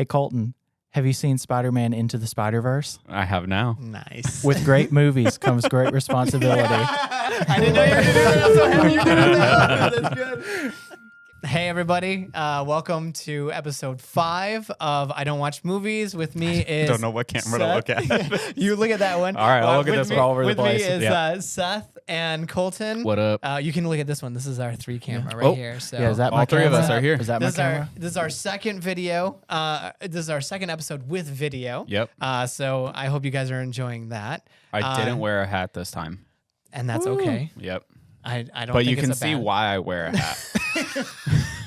Hey, Colton, have you seen Spider-Man Into the Spider-Verse? I have now. Nice. With great movies comes great responsibility. I didn't know you were going to do that. I'm so happy you did that. That's good. Hey, everybody. Welcome to episode 5 of I Don't Watch Movies. With me is Don't know what camera to look at. You look at that one. All right, I'll look at this one. All over the with place. me is Yeah. Seth and Colton. What up? You can look at this one. This is our 3 camera right Oh. here. So Yeah, is that All my three camera? of us are here. Is that my camera? This is our second video. This is our second episode with video. Yep. So I hope you guys are enjoying that. I didn't wear a hat this time. And that's okay. Yep. I don't. But think you can it's a see bad- why I wear a hat.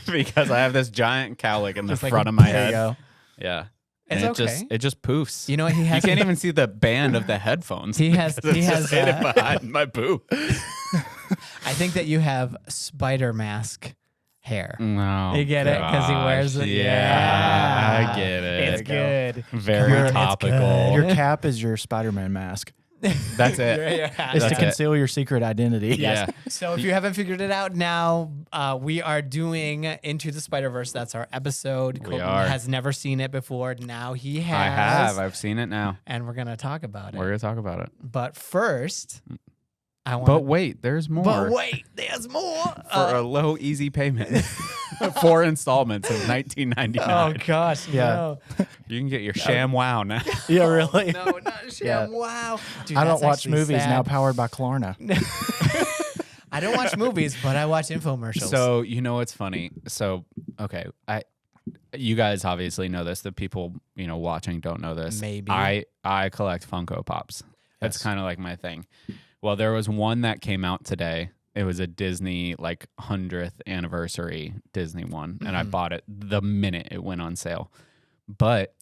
Because I have this giant cowlick in the Just like front a- of my There you head. go. Yeah. It's And okay. it just poofs. You know what he You has? can't even see the band of the headphones. He has. because He it's has. just hidden behind my boob. I think that you have spider mask hair. No. You get it? 'Cause he wears it? Yeah, I get it. It's good. Very It's topical. Your cap is your Spider-Man mask. That's it. It's That's to it. conceal your secret identity. Yeah. So if you haven't figured it out now, we are doing Into the Spider-Verse. That's our episode. We Colton are. has never seen it before. Now he has. I have. I've seen it now. And we're going to talk about it. We're going to talk about it. But first, I want But wait, there's more. But wait, there's more. For a low, easy payment. 4 installments of $19.99. Oh gosh, Yeah. no. You can get your sham wow now. Yeah, really? No, not Sham. Yeah. Wow. Dude, I don't that's watch actually movies sad. now powered by Klarna. I don't watch movies, but I watch infomercials. So you know what's funny? So okay, you guys obviously know this. The people watching don't know this. Maybe. I collect Funko Pops. That's Yes. kind of like my thing. Well, there was one that came out today. It was a Disney 100th anniversary Disney one, and I bought it the minute it went on sale. But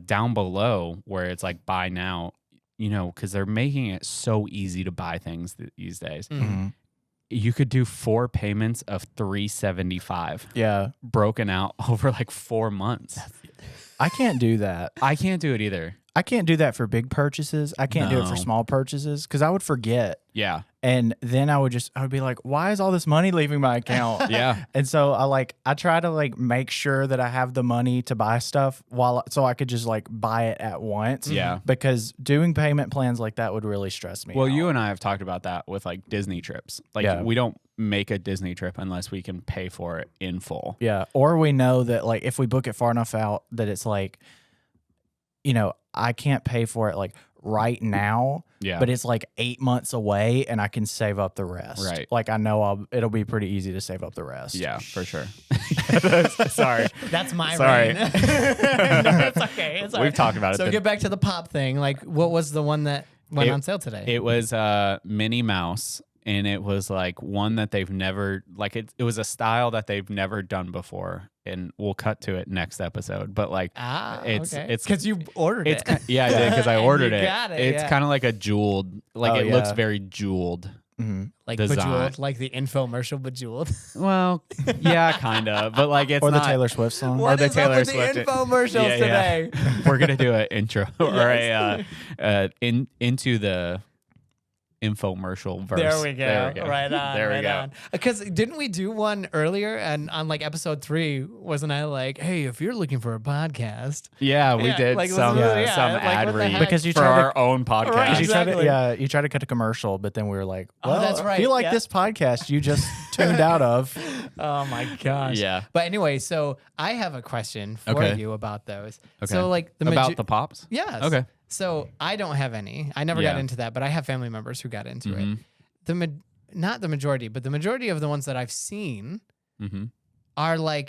down below where it's buy now, because they're making it so easy to buy things these days. Mhm. You could do 4 payments of $375 Yeah. broken out over 4 months. I can't do that. I can't do it either. I can't do that for big purchases. I can't do it for No. small purchases because I would forget. Yeah. And then I would be like, why is all this money leaving my account? Yeah. And so I try to make sure that I have the money to buy stuff so I could just buy it at once. Yeah. Because doing payment plans like that would really stress me Well, out. you and I have talked about that with Disney trips. Yeah. We don't make a Disney trip unless we can pay for it in full. Yeah. Or we know that if we book it far enough out that it's I can't pay for it right now. Yeah. But it's 8 months away and I can save up the rest. Right. I know it'll be pretty easy to save up the rest. Yeah, for sure. Sorry. that's my Sorry. reign. No, it's okay. It's all We've right. talked about it. So get back to the pop thing. What was the one that went on sale today? It was Minnie Mouse, and it was one that they've never it was a style that they've never done before, and we'll cut to it next episode. But it's because you ordered it's it. yeah, I did because I ordered You it. got it, It's yeah. kind of like a jeweled, it yeah. looks very jeweled. Mm-hmm. design. Bejeweled, like the infomercial Bejeweled. Well, yeah, kind of, but it's Or the not, Taylor Swift song. What? the is Taylor up with Swift- the infomercials Yeah, yeah. today? We're gonna do an intro or into the infomercial verse. There we go. Right on. There we right go. on. Because didn't we do one earlier? And on episode 3, wasn't I hey, if you're looking for a podcast, Yeah, we Yeah, did some some what ad the read heck? Because you for tried to- our own podcast. Right, You tried exactly. you tried to cut a commercial, but then we were like, Oh, well, that's if right, you like yeah. this podcast you just tuned out of. oh my gosh. Yeah. But anyway, so I have a question for Okay. you about those. Okay. So About the pops. yes. Okay. So I don't have any. I never got Yeah. into that, but I have family members who got into Mhm. it. Not the majority, but the majority of the ones that I've seen Mm-hmm. are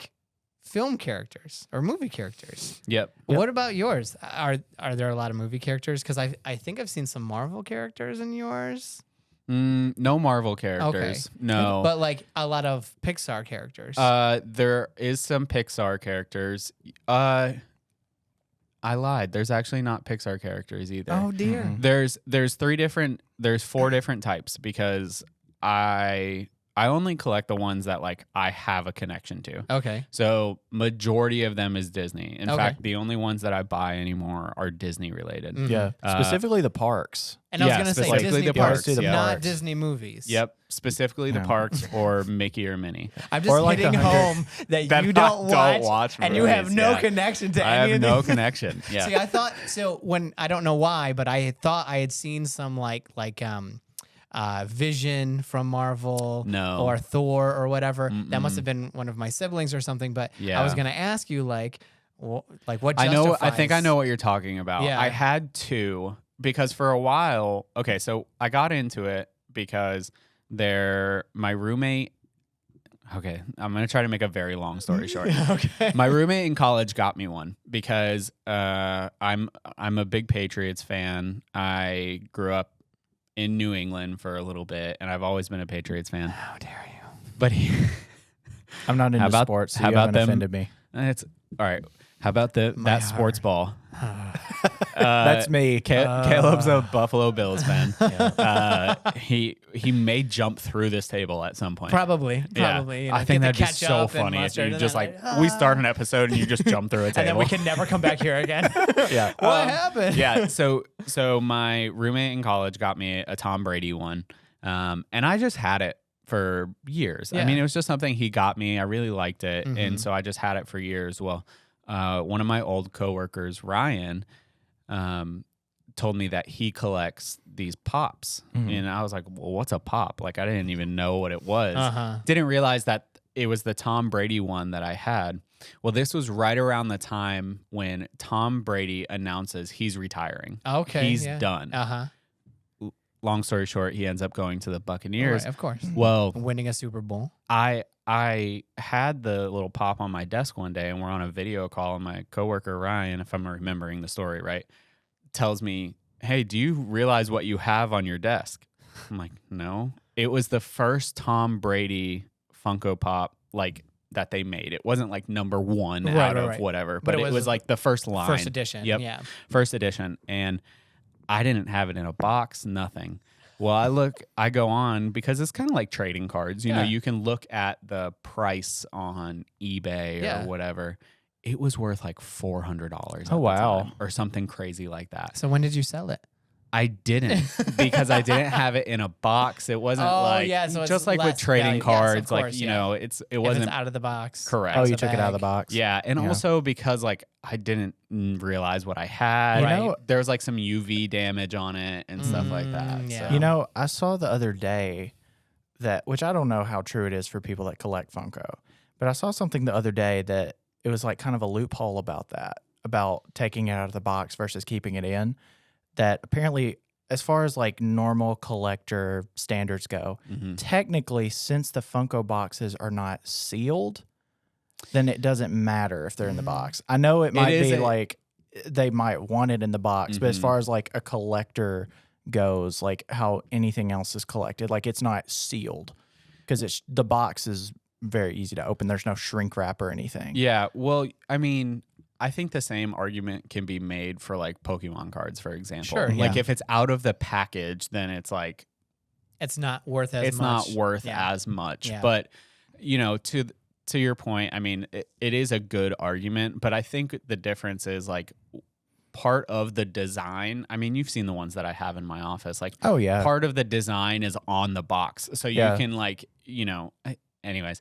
film characters or movie characters. Yep. What about yours? Are there a lot of movie characters? Because I think I've seen some Marvel characters in yours. No Marvel characters. No. But a lot of Pixar characters. There is some Pixar characters. I lied. There's actually not Pixar characters either. oh dear. Mhm. There's 4 different types because I I only collect the ones that like I have a connection to. Okay. So majority of them is Disney. In Okay. fact, the only ones that I buy anymore are Disney related. Yeah, specifically the parks. And I was Yeah, going to say specifically Disney the parks, parks, yeah. not Parks. Disney movies. Yep, specifically the Yeah. parks or Mickey or Minnie. I'm just Or like hitting 100 home that That you I don't don't watch, watch and you have movies, no yeah. connection to I any have of no these. connection. Yeah. See, I thought so when I don't know why, but I thought I had seen some like Vision from Marvel, No. or Thor or whatever. That must have been one of my siblings or something. But I Yeah. was gonna ask you like what I know. I think I justifies- know what you're talking about. Yeah. I had two because for a while. Okay, so I got into it because my roommate. Okay, I'm gonna try to make a very long story short. Okay. My roommate in college got me one because I'm a big Patriots fan. I grew up in New England for a little bit, and I've always been a Patriots fan. How dare you? But I'm not into How about- sports, so how you about haven't them- offended me. it's all right. How about that heart. sports ball? That's me. Caleb's a Buffalo Bills fan. He may jump through this table at some point. Probably. Yeah. You know, I think get that'd the be so ketchup and funny if mustard you and just then we start an episode and you just jump through a table. and then we can never come back here again. Yeah. What happened? Yeah. So my roommate in college got me a Tom Brady one, and I just had it for years. Yeah. I mean, it was just something he got me. I really liked it, Mhm. and so I just had it for years. Well, one of my old coworkers, Ryan, told me that he collects these pops, and I was like, "Well, what's a pop?" Like, I didn't even know what it was. Didn't realize that it was the Tom Brady one that I had. Well, this was right around the time when Tom Brady announces he's retiring. Okay. He's yeah. done. Long story short, he ends up going to the Buccaneers. Right, of course. Well, Winning a Super Bowl. I had the little pop on my desk one day, and we're on a video call, and my coworker Ryan, if I'm remembering the story right, tells me, "Hey, do you realize what you have on your desk?" I'm like, "No." It was the first Tom Brady Funko Pop like that they made. It wasn't like number one out of whatever, but it was like the first line, First edition. Yep. Yeah. First edition, and I didn't have it in a box, nothing. Well, I go on because it's kind of like trading cards. You know, you can look at the price on eBay or whatever. It was worth like $400. Oh, wow. Or something crazy like that. So when did you sell it? I didn't because I didn't have it in a box. It wasn't so it's just like with less trading value. Yes, of cards, like, course, you yeah. know, it If wasn't it's out of the box. correct. Oh, It's you a took it out of the bag. box. Yeah, and Yeah. also because like I didn't realize what I had. You know- there was like some UV damage on it and stuff like that. yeah. So. You know, I saw the other day that, which I don't know how true it is for people that collect Funko, but I saw something the other day that it was like kind of a loophole about that, about taking it out of the box versus keeping it in. That apparently, as far as like normal collector standards go, technically, since the Funko boxes are not sealed, then it doesn't matter if they're in the box. I know it might be like they might want it in the box, but as far as like a collector goes, like how anything else is collected, like it's not sealed because the box is very easy to open. There's no shrink wrap or anything. Yeah, well, I mean, I think the same argument can be made for like Pokemon cards, for example. Sure, Like yeah. if it's out of the package, then it's like It's not worth as it's much. not worth Yeah. as much. Yeah. But you know, to your point, I mean, it is a good argument, but I think the difference is like part of the design. I mean, you've seen the ones that I have in my office. Like, Oh yeah. part of the design is on the box, so you Yeah. can like, you know. Anyways,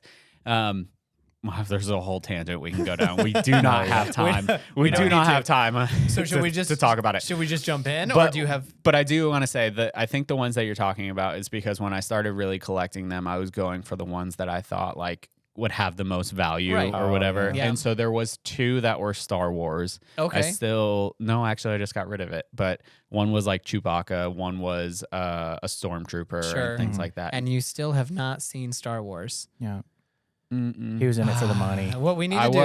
there's a whole tangent we can go down. We do not have time. We do don't not need have time. So should we just to talk about it? Should we just jump in, or But- do you have? But I do want to say that I think the ones that you're talking about is because when I started really collecting them, I was going for the ones that I thought like would have the most value Right. or Oh, whatever. yeah. And so there was two that were Star Wars. Okay. Actually I just got rid of it. But one was like Chewbacca, one was a stormtrooper Sure. and things like that. And you still have not seen Star Wars. Yeah. Mm-mm. He was in it for the money. What we need to I do?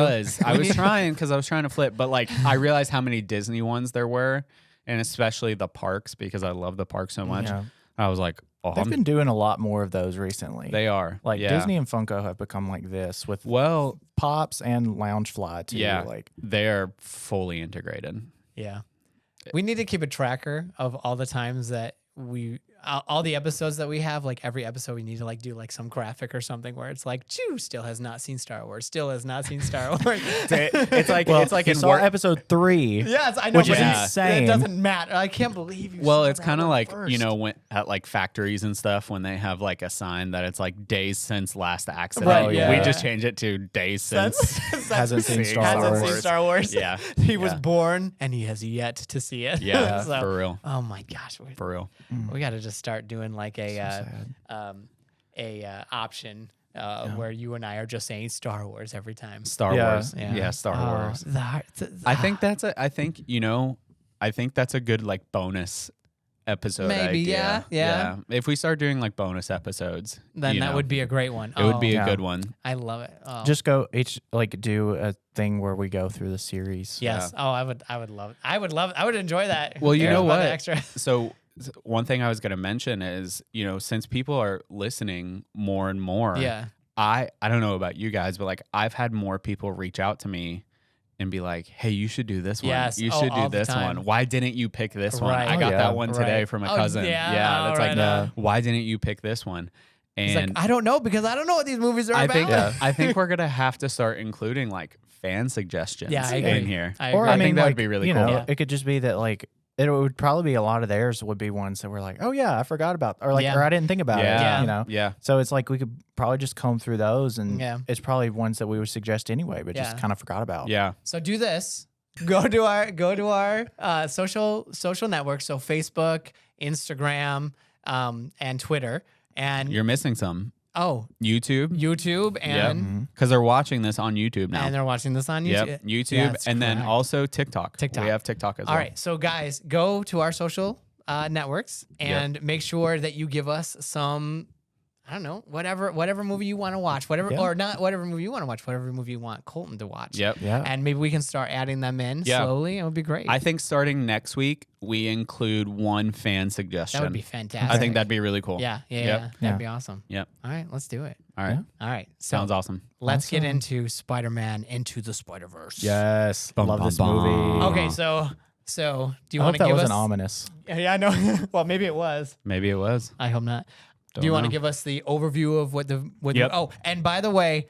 was trying because I was trying to flip, but like I realized how many Disney ones there were, and especially the parks because I love the park so much. Yeah. I was like, oh, They've been doing a lot more of those recently. they are Like yeah. Disney and Funko have become like this with Well, Pops and Loungefly too. yeah, Like they are fully integrated. Yeah. We need to keep a tracker of all the times that all the episodes that we have, like every episode we need to like do like some graphic or something where it's like, Chew still has not seen Star Wars, still has not seen Star Wars. It's like Well, it's like you in saw work. episode 3. Yes, I know, Which but is it- insane. It doesn't matter. I can't believe you. Well, saw it's that kind of one like, first. when at like factories and stuff, when they have like a sign that it's like days since last accident. Right, yeah. We just change it to days since. Hasn't seen Star hasn't Wars. seen Star Wars. Yeah. He was Yeah. born and he has yet to see it. Yeah, So- for real. Oh my gosh, For real. we got to just start doing like sad. option where you and I are just saying Star Wars every time. Star Yeah. Wars. Yeah, Star Oh, Wars. the I think that's a good like bonus episode Maybe, idea. yeah. If we start doing like bonus episodes, then that would be a great one. it would be a Yeah. good one. I love it. Oh. Just go do a thing where we go through the series. yes. Oh, I would love it. I would love it. I would enjoy that. Well, you Here's know about what? the Extra. So one thing I was going to mention is, since people are listening more and more, Yeah. I don't know about you guys, but like I've had more people reach out to me and be like, "Hey, you should do this one. Yes. You Oh, should do all the this time. one. Why didn't you pick this one? Right. I Oh, got yeah. that one today Right. from a Oh, cousin. yeah. That's Right like, on. why didn't you pick this one?" He's And like, I don't know because I don't know what these movies are I about. think I think we're gonna have to start including like fan suggestions Yeah, I in agree. here. I Or agree. I mean, that would like, be really you cool. know, Yeah. it could just be that like it would probably be a lot of theirs would be ones that were like, oh yeah, I forgot about, or like, Yeah. or I didn't think about Yeah. it. You know. Yeah. So it's like we could probably just comb through those, and Yeah. it's probably ones that we would suggest anyway, but Yeah. just kind of forgot about. Yeah. So do this. Go to our social networks. So Facebook, Instagram, and Twitter, and You're missing some. YouTube. YouTube, and Because they're watching this on YouTube now. and they're watching this on YouTube. Yep. YouTube. That's And then correct. also TikTok. TikTok. We have TikTok as well. All right, so guys, go to our social networks and make sure that you give us some, I don't know, whatever movie you want to watch, whatever Yeah. or not whatever movie you want to watch, whatever movie you want Colton to watch. Yep. Yeah. And maybe we can start adding them in Yeah. slowly. It would be great. I think starting next week, we include one fan suggestion. that would be fantastic. I think that'd be really cool. yeah, Yep. that'd Yeah. be awesome. Yep. All right, let's do it. All right. All right, so Sounds awesome. let's get Awesome. into Spider-Man Into the Spider-Verse. Yes. Bum, Love bum, this bum. movie. Okay, so do you I want hope to that give wasn't us? ominous. Yeah, I know. Well, maybe it was. Maybe it was. I hope not. Don't Do you want to know. give us the overview of what the Yep. oh, and by the way,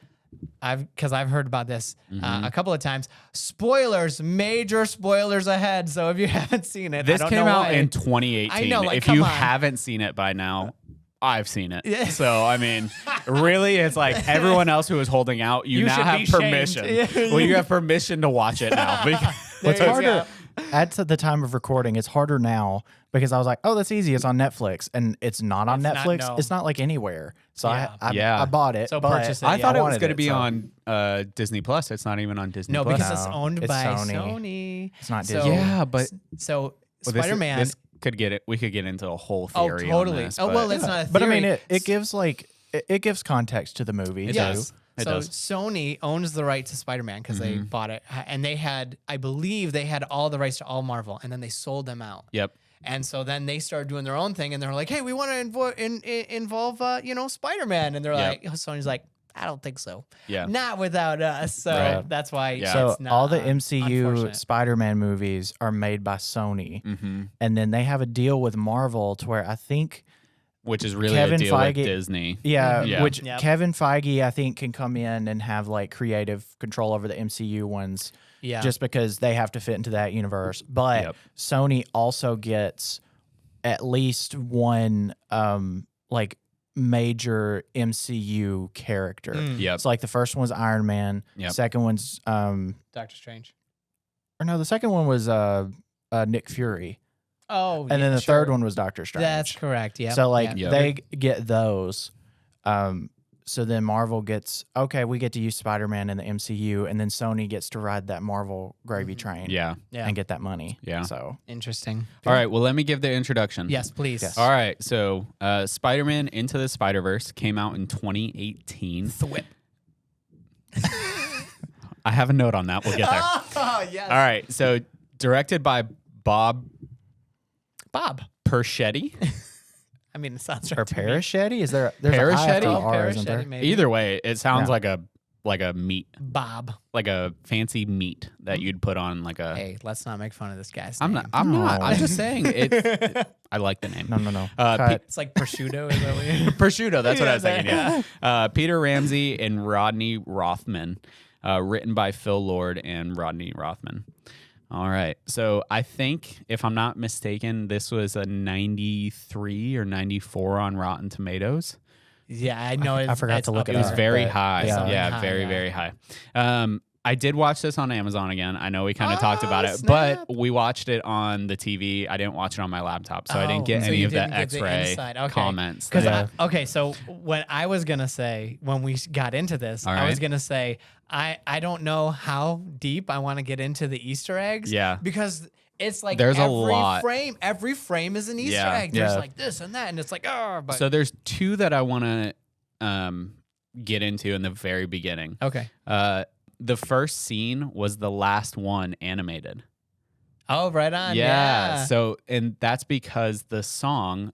because I've heard about this Mm-hmm. a couple of times. Spoilers, major spoilers ahead. So if you haven't seen it, This I don't came know out why. in 2018. I know, like, if come you on. haven't seen it by now, I've seen it. Yeah. So, I mean, really, it's like everyone else who is holding out, you You now should have be shamed. permission. Yeah. Well, you have permission to watch it now. There It's you harder. go. At the time of recording, it's harder now because I was like, oh, that's easy. It's on Netflix. And it's not on It's not, Netflix. no. It's not like anywhere. So Yeah. Yeah. I bought it. So but purchase it, I yeah. thought it was wanted going to be so on Disney Plus. It's not even on Disney No, Plus. because it's No, owned it's by Sony. Sony. It's not So- Disney. Yeah, but So well, this- Spider-Man. This could get it. We could get into a whole Oh, theory. totally. On this, Oh, but- well, it's not a theory. But I mean, it gives like it gives context to the movie. It too. does. It so does. Sony owns the right to Spider-Man because they bought it, and they had, I believe, they had all the rights to all Marvel, and then they sold them out. Yep. And so then they started doing their own thing, and they're like, "Hey, we want to involve, Spider-Man." And they're Yep. like, Sony's like, "I don't think so. Yeah. Not without us." So Right. that's why. Yeah. So it's not, all the MCU unfortunate. Spider-Man movies are made by Sony, Mm-hmm. and then they have a deal with Marvel to where I think, Which is really Kevin a deal with Feige- Disney. yeah, Yeah. which Yep. Kevin Feige I think can come in and have like creative control over the MCU ones, Yeah. just because they have to fit into that universe. But Yep. Sony also gets at least one like major MCU character. Mm. Yep. So like the first one's Iron Man, Yep. second one's Doctor Strange. or no, the second one was Nick Fury. Oh, And then the third one was Doctor Strange. That's correct. Yeah. So like Yep. they get those. So then Marvel gets, okay, we get to use Spider-Man in the MCU, and then Sony gets to ride that Marvel gravy train Yeah. Yeah. and get that money. Yeah. So Interesting. All right. Well, let me give the introduction. Yes, please. Yes. All right. So, Spider-Man Into the Spider-Verse came out in 2018. Thwip. I have a note on that. We'll get there. All Oh, yes. right. So, directed by Bob Bob. Perschetti. I mean, it sounds or right. to me. Parachetti? Is there's Parachetti? a I after Oh, R, isn't Parachetti, there? maybe. Either way, it sounds Yeah. like a like a meat, Bob. like a fancy meat that you'd put on like a. Hey, let's not make fun of this guy's I'm name. not. I'm not. No. I'm just saying I like the name. No. Pe- It's like prosciutto. Is that what you Prosciutto. That's what I was Yeah, thinking. Yeah. Peter Ramsey and Rodney Rothman, written by Phil Lord and Rodney Rothman. All right. So I think, if I'm not mistaken, this was a 93 or 94 on Rotten Tomatoes. Yeah, I know. I forgot to look up it It was up, there. very but- high. yeah. Yeah, High, very, yeah. very high. I did watch this on Amazon again. I know we kind of talked about it, snap. but we watched it on the TV. I didn't watch it on my laptop, so I didn't get so any you of the didn't get the X-ray inside. Okay. comments. Because that- okay, so what I was gonna say when we got into this, All I was right. gonna say I don't know how deep I want to get into the Easter eggs. Yeah. Because it's like There's a every lot. Every frame is an Easter Yeah. egg. There's Yeah. like this and that, and it's like but So there's two that I want to get into in the very beginning. okay. The first scene was the last one animated. Oh, right on. Yeah. Yeah. So, and that's because the song,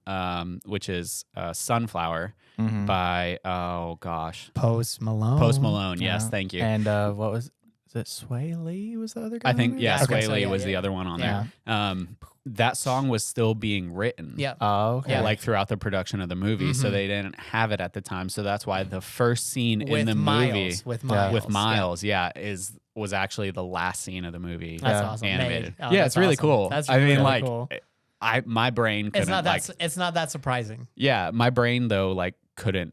which is Sunflower Mhm. by, oh gosh, Post Malone. Post Malone. Yes, Yeah. thank you. And what was it? Sway Lee was the other guy? I think, on it? yeah, Okay, Sway so Lee yeah, was yeah. the other one on Yeah. there. That song was still being written. Yeah. Oh, okay. Yeah. Like throughout the production of the movie, so Mhm. they didn't have it at the time. So that's why the first scene With in the Miles. movie With Yeah. Miles. with Miles, was actually the last scene of the movie. That's Yeah. awesome. Animated. Made. Oh, Yeah, that's it's really awesome. cool. That's I mean, really like, cool. my brain couldn't It's not like, that. It's not that surprising. yeah, my brain though like couldn't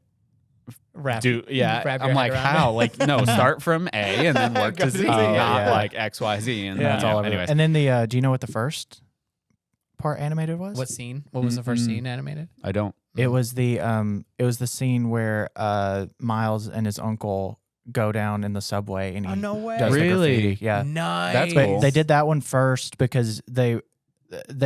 Wrap do, yeah. wrap your I'm head like, around how? it. Like, no, start from A and then work Go to to Z, Z, not yeah. like X, Y, Z. And Yeah. That's yeah, all over. anyways. And then the do you know what the first part animated was? What scene? What was the first Mm-mm. scene animated? I don't. It was the scene where Miles and his uncle go down in the subway and he Oh, no way. does the Really? graffiti. Yeah. Nice. That's But cool. they did that one first because they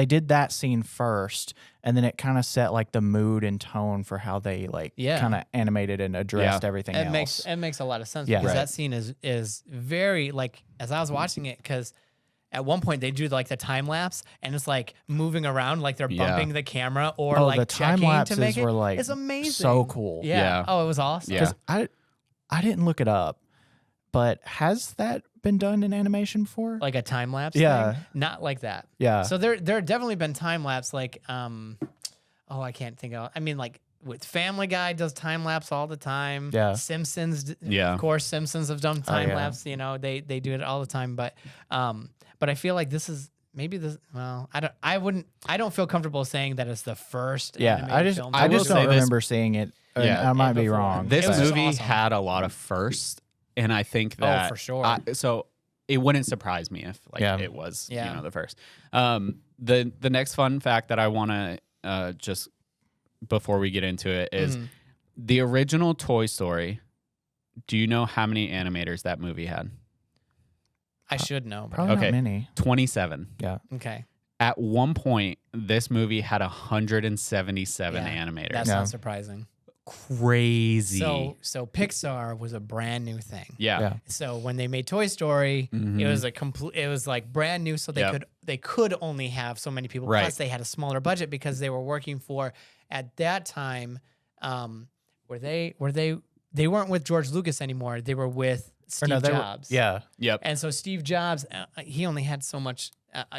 did that scene first, and then it kind of set like the mood and tone for how they Yeah. kind of animated and addressed everything It else. makes a lot of sense Yeah. because Right. that scene is very like as I was watching it because at one point they do like the time lapse and it's like moving around like they're Yeah. bumping the camera or Oh, like the time checking lapses to make it. were like It's amazing. so cool. Yeah. Yeah. Oh, it was awesome. Yeah. Because I didn't look it up, but has that been done in animation before? Like a time lapse. Yeah. Thing? Not like that. yeah. So there have definitely been time lapse like I can't think of. I mean like with Family Guy does time lapse all the time. Yeah. Simpsons. Yeah. Of course, Simpsons have done time yeah. lapse. You know, they do it all the time. But I feel like this is maybe this. Well, I don't feel comfortable saying that it's the first. yeah. animated film I to just do don't it. this- remember seeing it. and Yeah. I might be before. wrong. This It was but- just movie awesome. had a lot of firsts, and I think that for sure. So it wouldn't surprise me if like Yeah. it was Yeah. the first. The next fun fact that I want to just before we get into it is Mhm. the original Toy Story. Do you know how many animators that movie had? I should know. But Probably Okay. not many. 27. Yeah. okay. At one point, this movie had 177 Yeah, animators. That's Yeah. not surprising. Crazy. So Pixar was a brand new thing. yeah. Yeah. So when they made Toy Story, Mhm. it was it was like brand new. So Yep. they could only have so many people. Right. Plus they had a smaller budget because they were working for at that time. They weren't with George Lucas anymore. They were with Or no, Steve they were- Jobs. yeah. Yep. And so Steve Jobs, he only had so much.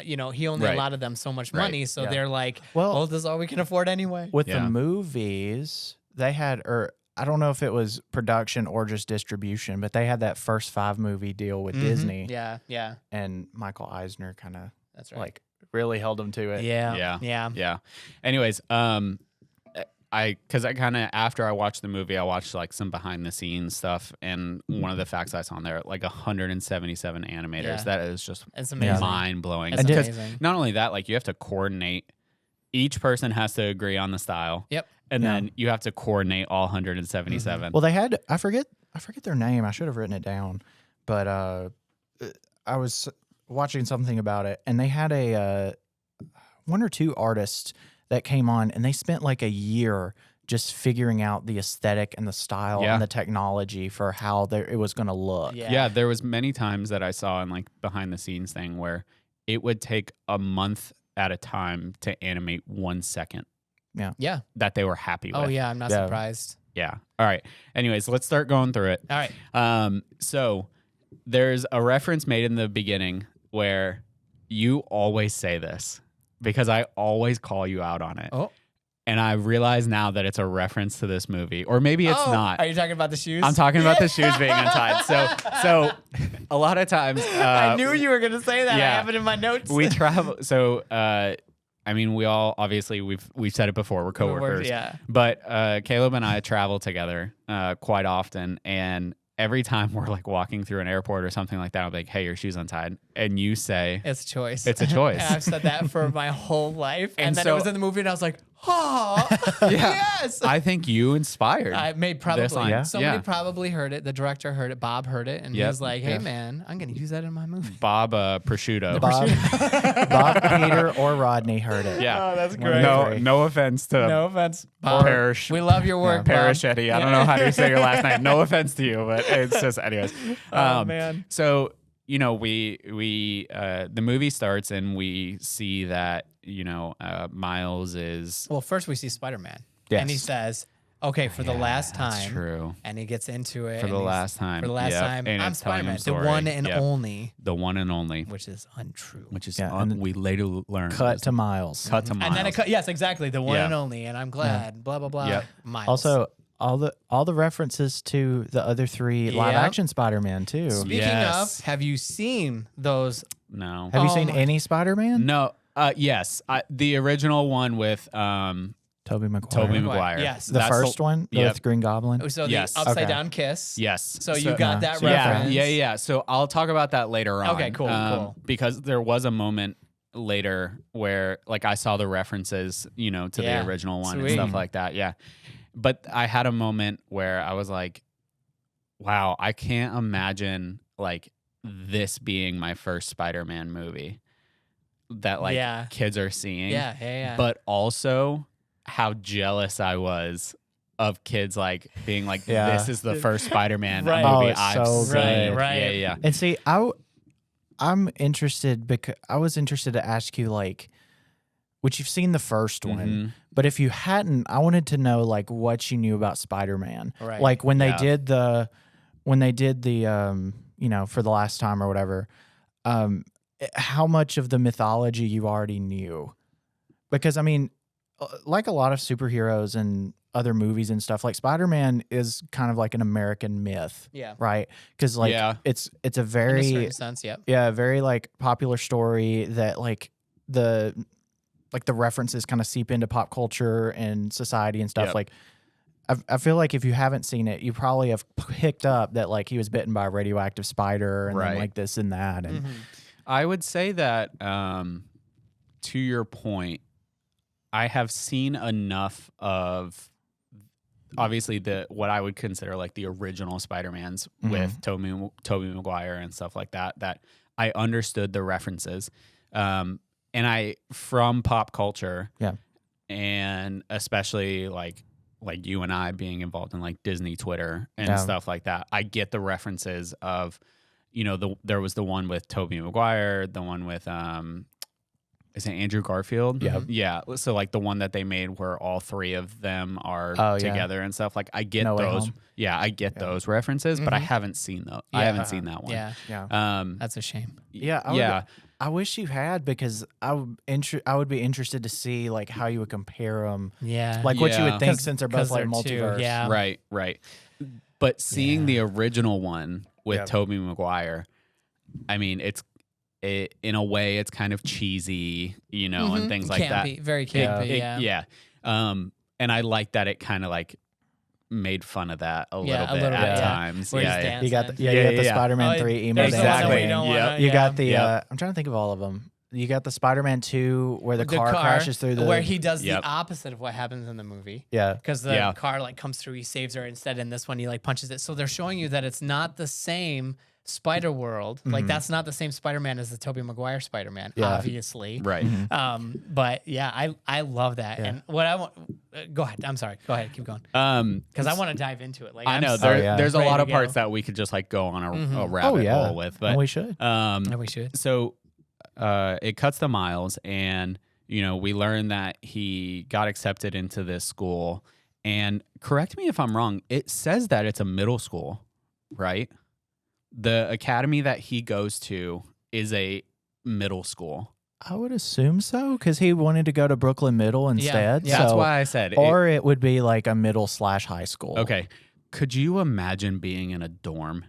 He only Right. allotted them so much Right. money. So Yeah. they're like, Well- well, this is all we can afford anyway. With Yeah. the movies, they had, or I don't know if it was production or just distribution, but they had that first 5-movie deal with Mhm. Disney, Yeah. Yeah. and Michael Eisner kind of That's right. like really held them to it. yeah. Yeah. Yeah. Yeah. Anyways, because I kind of after I watched the movie, I watched like some behind the scenes stuff, and one of the facts I saw on there, like 177 animators. Yeah. That is just It's amazing. mind blowing. It's Because amazing. not only that, like you have to coordinate. Each person has to agree on the style. Yep. And Yeah. then you have to coordinate all 177. Well, they had, I forget their name. I should have written it down, but I was watching something about it, and they had a 1 or 2 artists that came on, and they spent like a year just figuring out the aesthetic and the style Yeah. and the technology for how it was going to look. Yeah. There was many times that I saw in like behind the scenes thing where it would take a month at a time to animate 1 second Yeah. that they were happy with. Oh yeah. I'm not Yeah. surprised. Yeah. All right. Anyways, let's start going through it. All right. So there's a reference made in the beginning where you always say this because I always call you out on it. Oh. And I realize now that it's a reference to this movie, or maybe it's not. Are you talking about the shoes? I'm talking about the shoes being untied. So a lot of times, I knew you were going to say that. yeah. I have it in my notes. we travel. So, I mean, we all obviously we've said it before. We're coworkers. Yeah. But Caleb and I travel together quite often, and every time we're like walking through an airport or something like that, I'm like, "Hey, your shoe's untied," and you say, It's a choice. "It's a choice." And I've said that for my whole life. And And then so- it was in the movie, and I was like, oh, Yeah. yes. I think you inspired. I made probably this line. somebody Yeah. probably heard it. The director heard it. Bob heard it, and he Yep. was like, "Hey, Yep. man, I'm going to use that in my movie." Bob Prosciutto. Bob, Peter, or Rodney heard it. Yeah. Oh, that's One of the No, three. no offense to No offense, Bob. Parish. We love your work, Bob. Paraschetti. I don't know how to say your last name. No offense to you, but it's just anyways. Oh, man. So we the movie starts and we see that Miles is Well, first we see Spider-Man, Yes. and he says, "Okay, for the last time." That's true. And he gets into it For and the he's- last time. For the last Yep. time, And I'm it's telling him Spider-Man, the sorry. one and Yep. only, The one and only, which is untrue. which is Yeah, and we later learn. Cut is to Miles. cut to Miles. And then yes, exactly, the one Yeah. and only, and I'm glad. Blah blah blah. Yep. Miles. Also, all the references to the other three live Yep. action Spider-Man too. Speaking Yes. of, have you seen those? No. Have you Oh seen my- any Spider-Man? No. Yes. The original one with Tobey Maguire. Tobey Maguire. Yes. The That's first one Yep. with Green Goblin. So Yes. the upside Okay. down kiss. Yes. So you got that Yeah, reference. yeah. So I'll talk about that later on. Okay, cool. Because there was a moment later where like I saw the references, to Yeah, the original one sweet. and stuff like that. Yeah. But I had a moment where I was like, wow, I can't imagine like this being my first Spider-Man movie that like Yeah. kids are seeing. Yeah. But also how jealous I was of kids like being like, Yeah. this is the first Spider-Man Right. movie Oh, it's I've so seen. good. Right. Yeah. And see, I'm interested because I was interested to ask you like, which you've seen the first one, Mhm. but if you hadn't, I wanted to know like what you knew about Spider-Man. Right. Like when they Yeah. did the for the last time or whatever, how much of the mythology you already knew. Because I mean, like a lot of superheroes and other movies and stuff, like Spider-Man is kind of like an American myth, Yeah. right? Because like Yeah. it's a In a very certain sense, yep. very like popular story that like the references kind of seep into pop culture and society and stuff. Yep. Like I feel like if you haven't seen it, you probably have picked up that like he was bitten by a radioactive spider and then Right. like this and that. And I would say that to your point, I have seen enough of obviously what I would consider like the original Spider-Mans with Tobey Maguire and stuff like that I understood the references. And I from pop culture, and especially like you and I being involved in like Disney Twitter and stuff like that, I get the references of, there was the one with Tobey Maguire, the one with is it Andrew Garfield? Yeah. Yeah. So like the one that they made where all three of them are together and stuff. Like I get No Way those. Home. Yeah, I get those references, but I haven't seen those. I haven't seen that one. Yeah. Um That's a shame. I wish you had because I would be interested to see like how you would compare them. Yeah. Like what you Yeah. would think since they're both 'Cause like they're two, multiverse. yeah. Right. But seeing the original one with Yeah. Tobey Maguire, I mean, in a way, it's kind of cheesy, and things like that. Campy, very campy. Yeah. And I like that it kind of like made fun of that a little bit at times. Where he's Yeah. dancing. You got the, Yeah, you got the yeah. Spider-Man Oh, 3 emo there's the one dance. that we Exactly. don't Yep. wanna- You got the Yep. I'm trying to think of all of them. You got the Spider-Man 2 where the car car crashes through the where he does Yep. the opposite of what happens in the movie. Yeah. Because the Yeah. car like comes through, he saves her. Instead, in this one, he like punches it. So they're showing you that it's not the same Spider World. Like that's not the same Spider-Man as the Tobey Maguire Spider-Man, Yeah. obviously. Right. But yeah, I love that. Yeah. And what I want, go ahead. I'm sorry. Go ahead. Keep going. Because I want to dive into it. Like I I'm know so there's a ready lot to of parts go. that we could just like go on a Oh rabbit yeah. hole with, And but we should. Yeah, we should. So it cuts to Miles, and we learn that he got accepted into this school, And correct me if I'm wrong, it says that it's a middle school, right? The academy that he goes to is a middle school. I would assume so, because he wanted to go to Brooklyn Middle instead. Yeah. That's so, why I said or it would be like a middle/high school. Okay. Could you imagine being in a dorm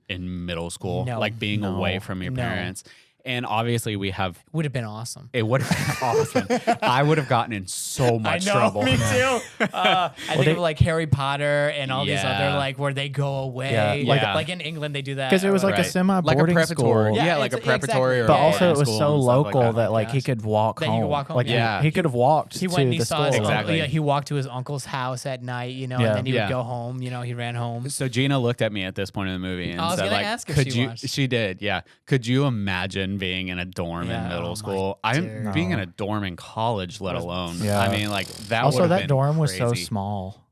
in middle school? No. Like being No. away from your No. parents? And obviously we have, Would have been awesome. it would have been awesome. I would have gotten in so much trouble. Me too. I think of like Harry Potter and all these Yeah. other like where they go away. Yeah. Like in England they do that. Because it was like a Right. semi-boarding like a preparatory, school. Yeah, like a it's- preparatory, exactly. or But a also, it boarding was school so and stuff local like that like he Gosh. could walk That home. he could walk home, Like yeah. he could have walked he to went and he the saw school. his Exactly. uncle. Yeah, he walked to his uncle's house at night, you know, Yeah. and then he Yeah. would go home. You know, he ran home. So Gina looked at me at this point in the movie and I was said, gonna like, ask if could she you, watched. she did, yeah. Could you imagine being in a dorm Yeah, in oh middle my school? dear. I'm being in No. a dorm in college, let alone. Yeah. I mean, like that Also, would've that been dorm was so crazy. small.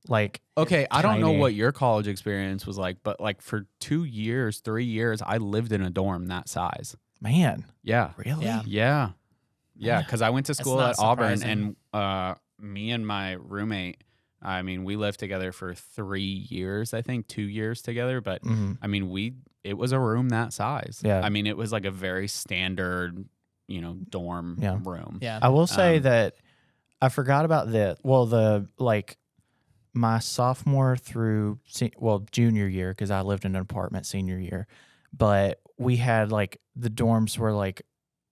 Like, Okay, I don't know tiny. what your college experience was like, but like for 2 years, 3 years, I lived in a dorm that size. man, Yeah. really? Yeah. Yeah. Yeah. Because I went to That's school not at Auburn surprising. and me and my roommate, I mean, we lived together for 3 years, I think 2 years together. But Mhm. I mean, it was a room that size. Yeah. I mean, it was like a very standard, dorm Yeah. room. Yeah. I will say Um, that I forgot about my sophomore through junior year, because I lived in an apartment senior year, but we had like the dorms were like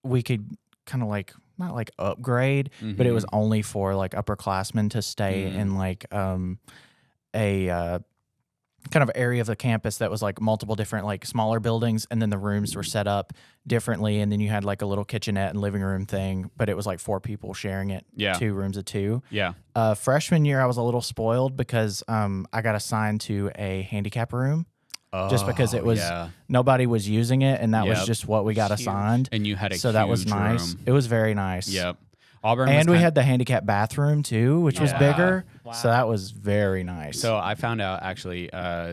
we could kind of like not like upgrade, but it was Mm-hmm. only for like upperclassmen to stay Mhm. in like a kind of area of the campus that was like multiple different like smaller buildings, and then the rooms were set up differently, and then you had like a little kitchenette and living room thing, but it was like 4 people sharing it, Yeah. 2 rooms of 2. Yeah. Freshman year I was a little spoiled because I got assigned to a handicap room just because it was yeah. nobody was using it, and that was Yep. just what we got Huge. assigned. And you had a So that was huge nice. room. It was very nice. Yep. Auburn And was we kind- had the handicap bathroom too, which was Yeah. bigger. Wow. So that was very nice. So I found out actually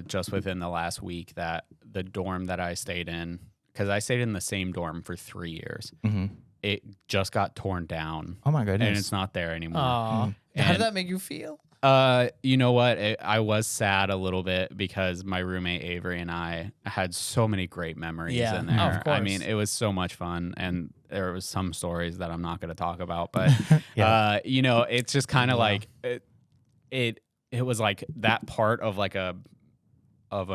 just within the last week that the dorm that I stayed in, because I stayed in the same dorm for 3 years, Mhm. it just got torn down Oh my and goodness. it's not there anymore. Aw. How did And- that make you feel? You know what? I was sad a little bit because my roommate Avery and I had so many great memories Yeah. in Oh, there. of course. I mean, it was so much fun, and there was some stories that I'm not going to talk about, but Yeah. it's just kind of Yeah. like it was like that part of like a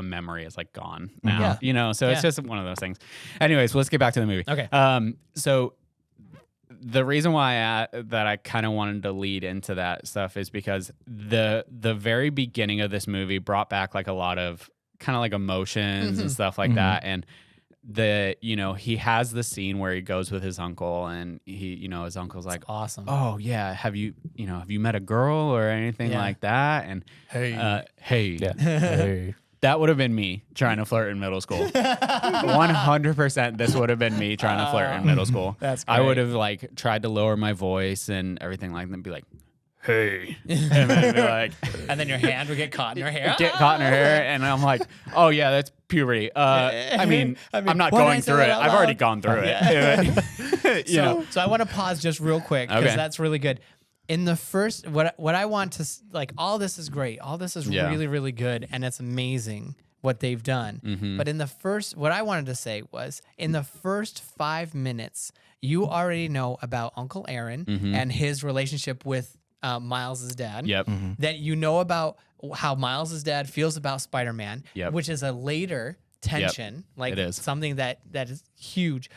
memory is like gone now. Yeah. So it's Yeah. just one of those things. Anyways, let's get back to the movie. Okay. So the reason why that I kind of wanted to lead into that stuff is because the very beginning of this movie brought back like a lot of kind of like emotions and stuff like that. And he has the scene where he goes with his uncle, and his uncle's like, Awesome. "Oh yeah, have you met a girl or anything Yeah. like that?" And hey, Yeah. Hey. that would have been me trying to flirt in middle school. 100%, this would have been me trying to flirt in middle school. That's I would great. have like tried to lower my voice and everything like that, and be like, "Hey," and then be like, And then your hand would get caught in her hair. get caught in her hair, and I'm like, "Oh yeah, that's puberty." I mean, I'm not why did I going say through that it. out I've already loud? gone through Yeah. it. You know. So I want to pause just real quick because Okay. that's really good. In the first, what I want to like, all this is great. All this is Yeah. really, really good, and it's amazing what they've done. Mm-hmm. But in the first, what I wanted to say was, in the first 5 minutes, you already know about Uncle Aaron and his relationship with Miles's dad. Yep. That you know about how Miles's dad feels about Spider-Man, Yep. which is a later tension, like It is. something that is huge.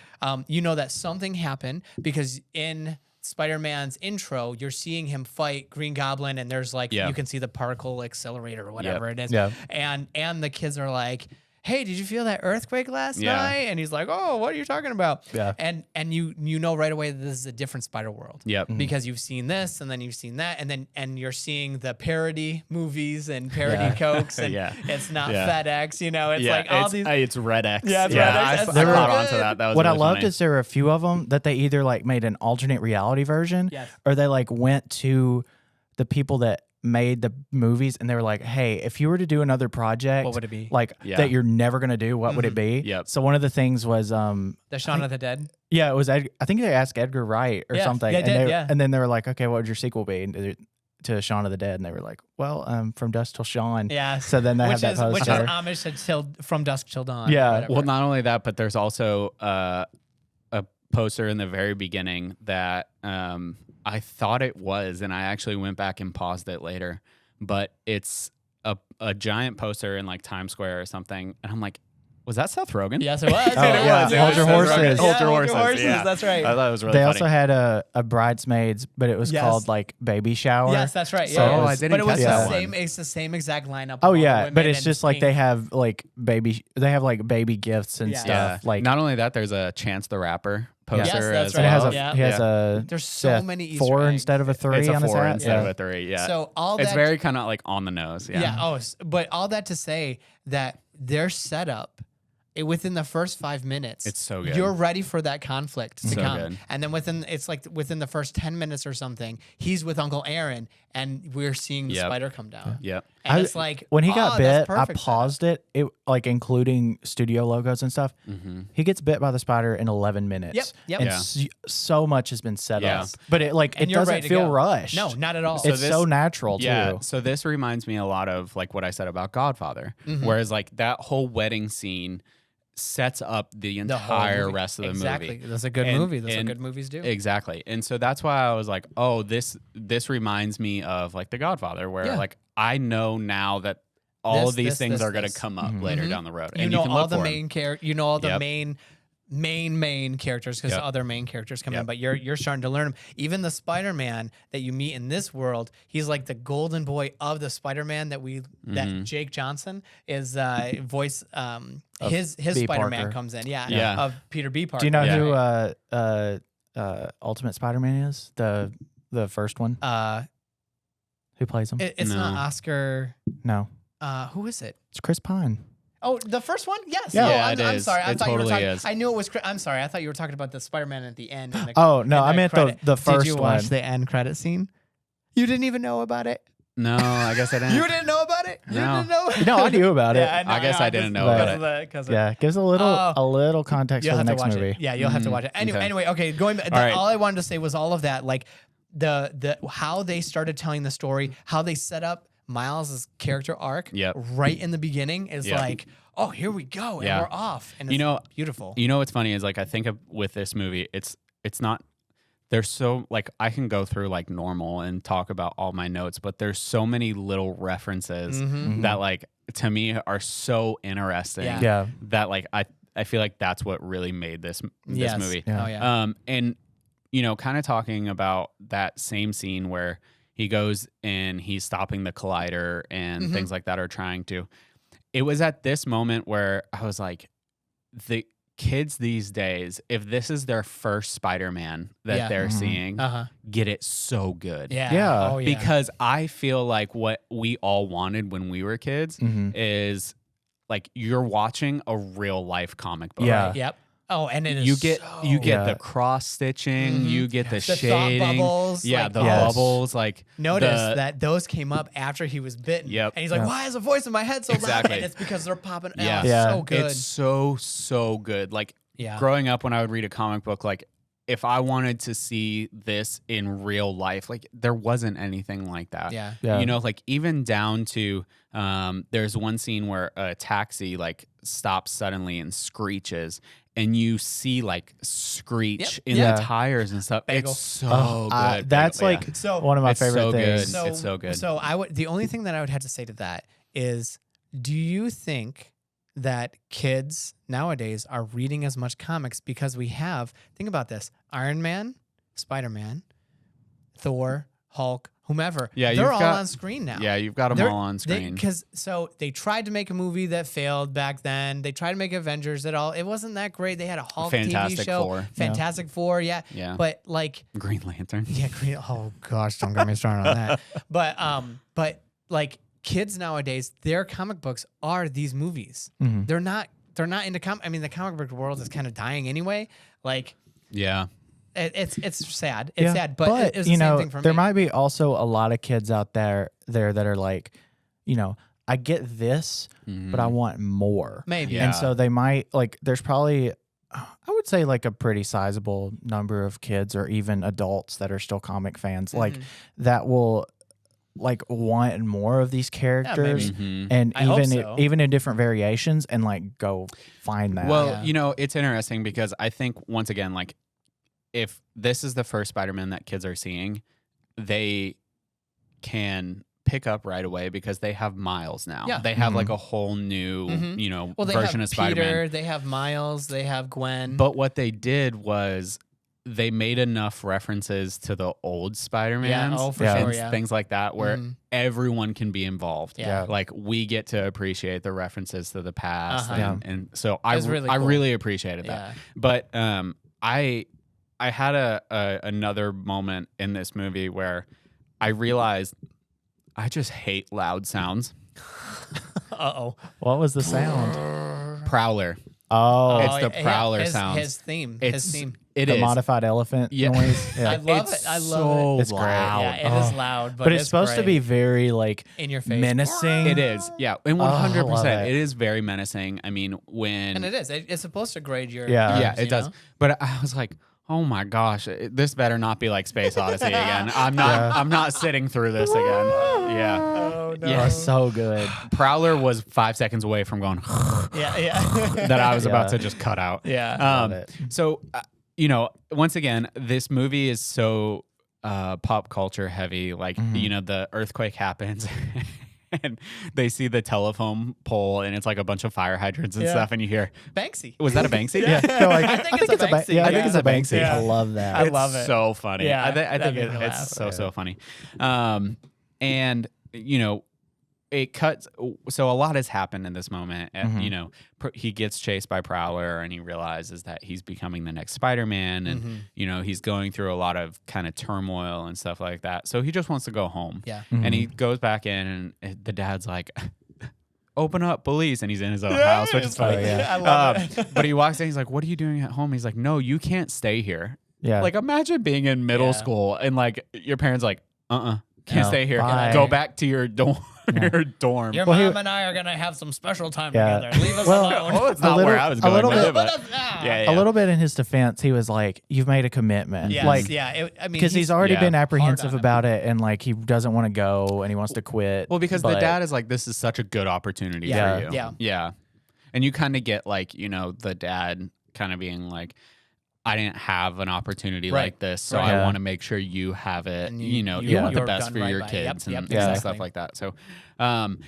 You know that something happened because in Spider-Man's intro, you're seeing him fight Green Goblin, and there's like Yeah. you can see the particle accelerator or whatever it is. Yeah. And the kids are like, "Hey, did you feel that earthquake last Yeah. night?" And he's like, "Oh, what are you talking about?" Yeah. And you know right away that this is a different Spider World. Yep. Because you've seen this, and then you've seen that, and you're seeing the parody movies and parody Yeah. Cokes, and Yeah. it's not Yeah. FedEx, it's Yeah, like all it's, these. it's Red X. Yeah, it's Red X. I That's caught so onto good. that. That was What I really loved funny. is there were a few of them that they either like made an alternate reality version, Yes. or they like went to the people that made the movies and they were like, "Hey, if you were to do another project, What would it be? like Yeah. that you're never gonna do? What would it be?" Yep. So one of the things was, The Shaun of the Dead. yeah, it was. I think they asked Edgar Wright or Yeah, something, they and did, they, yeah. and then they were like, "Okay, what would your sequel be?" And to Shaun of the Dead, and they were like, "Well, from dusk till Shaun." Yeah. So then they have that which is poster. homage to From Dusk Till Dawn. Yeah. or whatever. Well, not only that, but there's also a poster in the very beginning that I thought it was, and I actually went back and paused it later, but it's a giant poster in like Times Square or something, and I'm like, was that Seth Rogen? Yes, it was. Oh, yeah. Hold Your Horses. Hold Your Horses. Yeah. That's right. I thought it was really They funny. also had a bridesmaids, but it was Yes. called like baby shower. Yes, that's right. So Yeah, it yeah. was- I didn't But it was catch the that same. one. It's the same exact lineup. of Oh all the yeah, women but it's and just like pink. they have like baby. They have like baby gifts and Yeah. stuff. Like not only that, there's a Chance the Rapper poster Yes, that's as right. and it has well. a Yeah. he has a There's so yeah, many Easter 4 eggs. instead of a 3 It's a on his 4 hat. instead Yeah. of a 3. Yeah. So all it's that. very kind of like on the nose. Yeah. Yeah. But all that to say that their setup. Within the first 5 minutes, It's so good. You're ready for that conflict to So come, good. and then within the first 10 minutes or something, he's with Uncle Aaron, and we're seeing the Yep. spider come down. Yep. And it's like When he oh, got that's bit, I perfect paused it. It like including studio logos and stuff. Mm-hmm. He gets bit by the spider in 11 minutes. Yep, yep. And Yeah. so much has been set Yeah. up, but it like And it you're ready doesn't to feel go. rushed. No, not at all. So It's this- so natural Yeah. too. So this reminds me a lot of like what I said about Godfather, Mm-hmm. whereas like that whole wedding scene sets up the The whole entire movie. rest of the exactly. movie. That's a good And- movie. That's what and- good movies do. Exactly. And so that's why I was like, oh, this reminds me of like The Godfather, where Yeah. like I know now that all This, of these this, things this, are going to this. come up Mhm. later Mhm. down the road. You and know you can all look the for 'em. main character. You know all the Yep. main characters because Yep. other main characters come in, Yep. but you're starting to learn them. Even the Spider-Man that you meet in this world, he's like the golden boy of the Spider-Man that Mhm. Jake Johnson is voice. Of His B. Spider-Man Parker. comes in, Yeah. of Peter B. Parker. Do you know Yeah. who Ultimate Spider-Man is? The first one. Who plays him? It's not No. Oscar. No, Who is it? it's Chris Pine. Oh, the first one? Yes. Yeah. Oh, Yeah, I'm, it I'm is. sorry. I It thought you were totally talking. is. I knew it was. I'm sorry. I thought you were talking about the Spider-Man at the end. Oh no, I meant credit. the first Did you watch one. the end credit scene? You didn't even know about it. No, I guess I didn't. You didn't know about it. You No. didn't know. No, I knew about it. Yeah, I guess I didn't know about it. Yeah, gives a little context You'll for the have to next watch movie. it. Yeah, you'll have to Mhm. watch it. Okay. Anyway, okay. Going back, All right. all I wanted to say was all of that, like the how they started telling the story, how they set up Miles's character arc. Yep. Right in the beginning is Yep. like, oh, here we go, and Yeah. we're off, and You it's know- beautiful. You know what's funny is like I think of with this movie, it's not. There's so like I can go through like normal and talk about all my notes, but there's so many little references Mhm. that like to me are so interesting. Yeah. Yeah, That like I feel like that's what really made this Yes. movie. Yeah. Oh yeah. And you know, kind of talking about that same scene where he goes and he's stopping the collider and Mhm. things like that are trying to. It was at this moment where I was like, the kids these days, if this is their first Spider-Man that Yeah. they're Mhm. seeing, Uh-huh. get it so good. Yeah. Yeah. Oh, yeah. Because I feel like what we all wanted when we were kids Mhm. is like you're watching a real life comic book. Yeah. Yep. Oh, and it is You get so- the Yeah. cross stitching, Mhm. you get the, the thought shading, bubbles. yeah, like, the Yes. bubbles. Like Notice the- that those came up after he was bitten. Yep. And he's like, Yeah. why is a voice in my head so loud? Exactly. And it's because they're popping out. Yeah. Yeah. So good. It's so good. Like yeah. growing up when I would read a comic book, like if I wanted to see this in real life, like there wasn't anything like that. Yeah. Yeah. You know, like even down to there's one scene where a taxi like stops suddenly and screeches, and you see like screech Yep. in Yeah. the tires and stuff. Bagel. It's so Oh, good. that's Bagel, yeah. like So one of my It's favorite so good. things. It's so good. So the only thing that I would have to say to that is, do you think that kids nowadays are reading as much comics because we have, think about this, Iron Man, Spider-Man, Thor, Hulk, whomever. Yeah, they're you've all got- on screen now. Yeah, you've got them They're- all on screen. Because they tried to make a movie that failed back then. They tried to make Avengers at all. It wasn't that great. They had a Hulk TV Fantastic show, Four. Fantastic Four, yeah. Yeah. But like, Green Lantern. yeah, green. Oh gosh, don't get me started on that. But like kids nowadays, their comic books are these movies. Mhm. They're not into comic. I mean, the comic book world is kind of dying anyway. Like Yeah. it's sad. It's Yeah, sad. But it's the you same know, thing for there me. might be also a lot of kids out there that are like, you know, I get this, but I want more. Maybe. Yeah. And so they might like. There's probably, I would say, like a pretty sizable number of kids or even adults that are still comic fans, like Mhm. that will like want more of these characters, and I hope even so. even in different variations, and like go find that. Well, Yeah. you know, it's interesting because I think once again, like if this is the first Spider-Man that kids are seeing, they can pick up right away because they have Miles now. Yeah. They have like a whole new, you know, Well, they version have of Spider-Man. Peter, they have Miles, they have Gwen. But what they did was they made enough references to the old Spider-Mans for Yeah. sure, and yeah. things like that where everyone can be involved. Yeah. Like we get to appreciate the references to the past. Uh-huh. And so I That's really I cool. really appreciated that. Yeah. But I had another moment in this movie where I realized I just hate loud sounds. Uh-oh. What was the sound? Prowler. Oh, It's the yeah, Prowler his, sounds. His theme. It's, His theme. It the is. modified elephant Yeah. noise. Yeah. I love It's it. I love so it. It's great. loud. Yeah, it is loud, but, but it's supposed to great. be very like in your face. menacing. It is. Yeah. And I love 100%. it. It is very menacing. I mean, when. And it is. It's supposed to grade your. Yeah. Yeah, nerves, it you does. know? But I was like, oh my gosh, this better not be like Space Odyssey again. I'm not sitting through this again. Yeah. Oh no. Oh, so good. Prowler was 5 seconds away from going Yeah. that I was about Yeah. to just cut out. Yeah. Love it. So, you know, once again, this movie is so pop culture heavy. Like, you know, the earthquake happens and they see the telephone pole and it's like a bunch of fire hydrants and Yeah. stuff. And you hear, Banksy. was that a Banksy? Yeah. They're like, I think it's a Banksy. I Yeah. think it's a Banksy. Yeah. I love that. I It's love it. so funny. Yeah, I that think made me laugh. it's so funny. And you know, it cuts. So a lot has happened in this moment. And, you know, he gets chased by Prowler, and he realizes that he's becoming the next Spider-Man, and you know, he's going through a lot of kind of turmoil and stuff like that. So he just wants to go home. Yeah. And he goes back in, and the dad's like, "Open up, police!" And he's in his own house, which is funny. Oh, yeah. I love it. But he walks in. He's like, "What are you doing at home?" He's like, "No, you can't stay here." Yeah. Like, imagine being in middle Yeah. school and like your parents like, can't No, stay here. bye. Go back to your dorm. Your dorm. Your Well, mom and I are gonna have some special time Yeah. together. Leave us Well, alone. Oh, it's not where I was a going little with bit- it, but yeah. A little bit in his defense, he was like, "You've made a commitment." Yes, Like, yeah. I mean, because he's already yeah, been hard apprehensive on him. about it, and like he doesn't want to go, and he wants to quit. Well, because the but- dad is like, this is such a good opportunity Yeah. for you. Yeah. Yeah. And you kind of get like, you know, the dad kind of being like, I didn't have an opportunity Right. like this, so Right. I Yeah. want to make sure you have it. And You know, you you want the you're best done for right your by it. kids Yep, and yep, stuff exactly. like that. So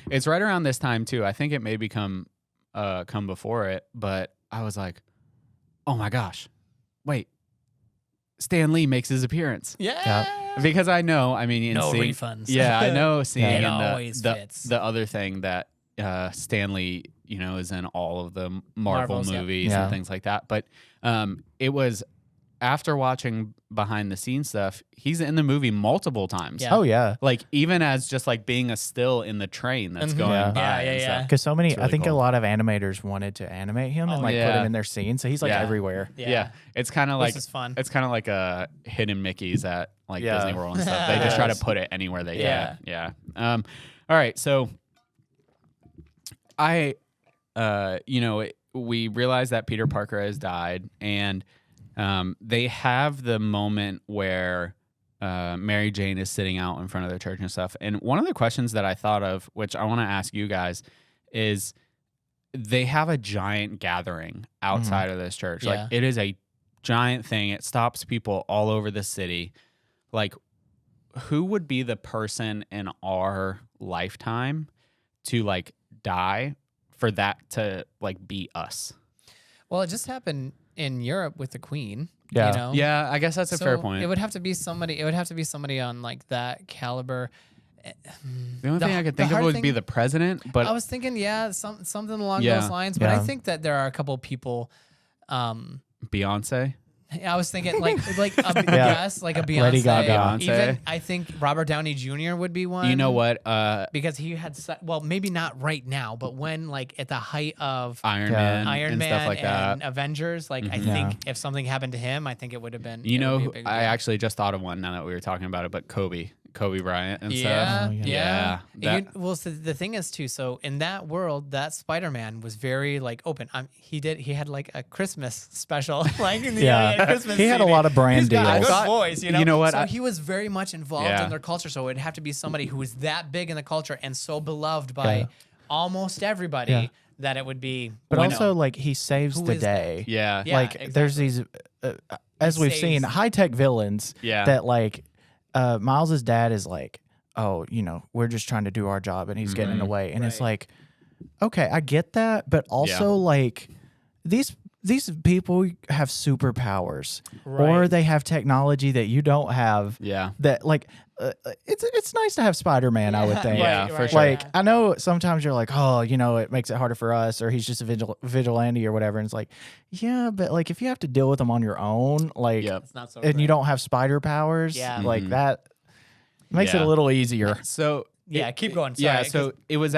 it's right around this time too. I think it may come before it, but I was like, oh my gosh, wait, Stan Lee makes his appearance. Yeah. Because I know, I mean, in No seeing, refunds. Yeah, I know seeing It in always fits. the other thing that Stanley, you know, is in all of the Marvel Marvels, yep. movies Yeah. and things like that. But it was after watching behind the scenes stuff, he's in the movie multiple times. Yeah. Oh yeah, Like even as just like being a still in the train that's Mhm. going Yeah. by. Yeah, and yeah, stuff. because so many. It's really I think cool. a lot of animators wanted to animate him and Oh, like put yeah. him in their scene, so he's like Yeah. everywhere. Yeah. It's kind of like This is fun. it's kind of like a hidden Mickey's at like Yeah. Disney World and stuff. They just try to Yes. put it anywhere they Yeah. can. Yeah. All right. So we realize that Peter Parker has died, and they have the moment where Mary Jane is sitting out in front of the church and stuff. And one of the questions that I thought of, which I want to ask you guys, is they have a giant gathering outside of this church. Yeah. Like it is a giant thing. It stops people all over the city. Like, who would be the person in our lifetime to like die for that to like be us? Well, it just happened in Europe with the Queen. Yeah. You know? Yeah, I guess that's a fair So point. It would have to be somebody. It would have to be somebody on like that caliber. The only thing I could the think of hard would thing- be the president, but I was thinking, yeah, something along Yeah. those lines. But I Yeah. think that there are a couple people. Beyonce. I was thinking like yes, like a Beyonce. Lady Gaga. Beyonce. Even I think Robert Downey Jr. would be one. You know what? Because he had well, maybe not right now, but when like at the height of Iron Yeah. Man Iron and Man stuff like and that. Avengers, like I Yeah. think if something happened to him, I think it would have been. You it would know, be a big I deal. actually just thought of one now that we were talking about it, but Kobe Kobe Bryant and Yeah, stuff. yeah. That- Well, so the thing is too. So in that world, that Spider-Man was very like open. He had like a Christmas special, like in the Christmas. He had a CD. lot of brand He's got a deals. good voice, you know. You know what? So he was very much involved Yeah. in their culture. So it'd have to be somebody who was that big in the culture and so beloved by almost everybody Yeah. that it would be. But you also, know, like, he saves Who the is that? day. yeah. Yeah, Like, there's these, as we've seen, saves- high tech villains Yeah. that, like, Miles's dad is like, oh, we're just trying to do our job and he's getting in the way. And it's Right. like, okay, I get that. But also, like, these people have superpowers or Right. they have technology that you don't have. Yeah. That, like, it's nice to have Spider-Man, I would think. Yeah, Right, for right, sure. Like, I know sometimes you're like, oh, it makes it harder for us, or he's just a vigilante or whatever. And it's like, yeah, but like if you have to deal with them on your own, like, Yep. It's not so. and you great. don't have spider powers, Yeah. like Mhm. that makes it Yeah. a little easier. So Yeah, keep going. Yeah, Sorry, so it was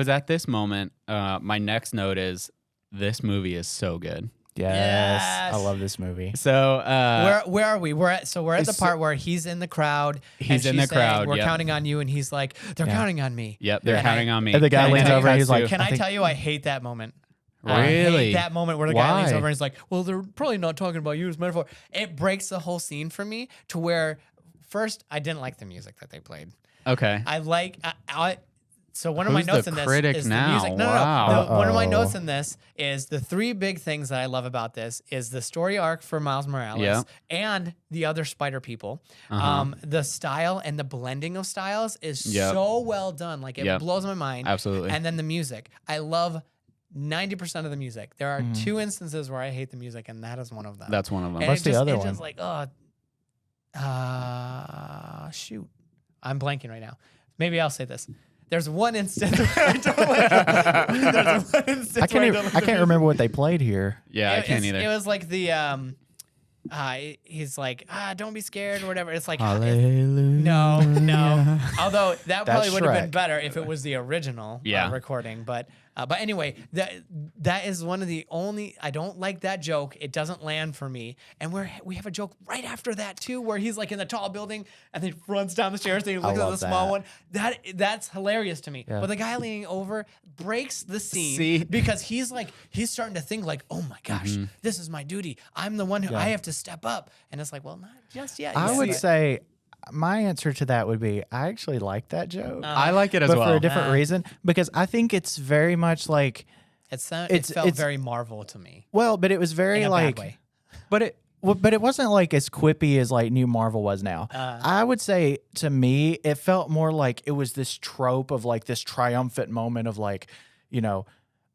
at this moment. My next note is this movie is so good. Yes, Yes. I love this movie. So Where are we? We're at the It's- part where he's in the crowd. He's and in she's the saying, crowd, We're yep. counting on you, and he's like, they're Yeah. counting on me. Yep, they're And counting on me. And the guy Can I leans tell over you- and he's like, Can I think- tell you, I hate that moment. I Really? hate that moment where the guy leans Why? over and he's like, well, they're probably not talking about you as metaphor. It breaks the whole scene for me to where, first, I didn't like the music that they played. Okay. So one of my Who's the notes in this critic is now? the music. No. Wow. One of my Uh-oh. notes in this is the three big things that I love about this is the story arc for Miles Morales Yeah. and the other Spider people. Uh-huh. The style and the blending of styles is Yep. so well done. Like it Yep. blows my mind. Absolutely. And then the music. I love 90% of the music. There are Mm-hmm. two instances where I hate the music, and that is one of them. That's one of them. And What's it the just, other it's one? just like, shoot. I'm blanking right now. Maybe I'll say this. There's one instance where I don't like There's one instance I where can't. don't like I the can't remember what they played here. Yeah, I can't either. It was like the he's like, don't be scared or whatever. It's like Hallelujah. no. Although that probably That's would have been Shrek. better if it was the original Yeah. recording. But anyway, that is one of the only. I don't like that joke. It doesn't land for me. And we have a joke right after that too, where he's like in the tall building and then runs down the stairs and he looks at the love small that. one. That's hilarious to me. Yeah. But the guy leaning over breaks the scene See? because he's starting to think like, oh my gosh, Mm-hmm. this is my duty. I'm the one who I have to step up. And it's like, well, not just yet. I yet. would say my answer to that would be I actually like that joke, I like it as but well. for a different Uh, reason because I think it's very much like It felt it's- very Marvel to me. but it was very In a like bad way. but it wasn't like as quippy as like new Marvel was now. I would say to me it felt more like it was this trope of like this triumphant moment of like,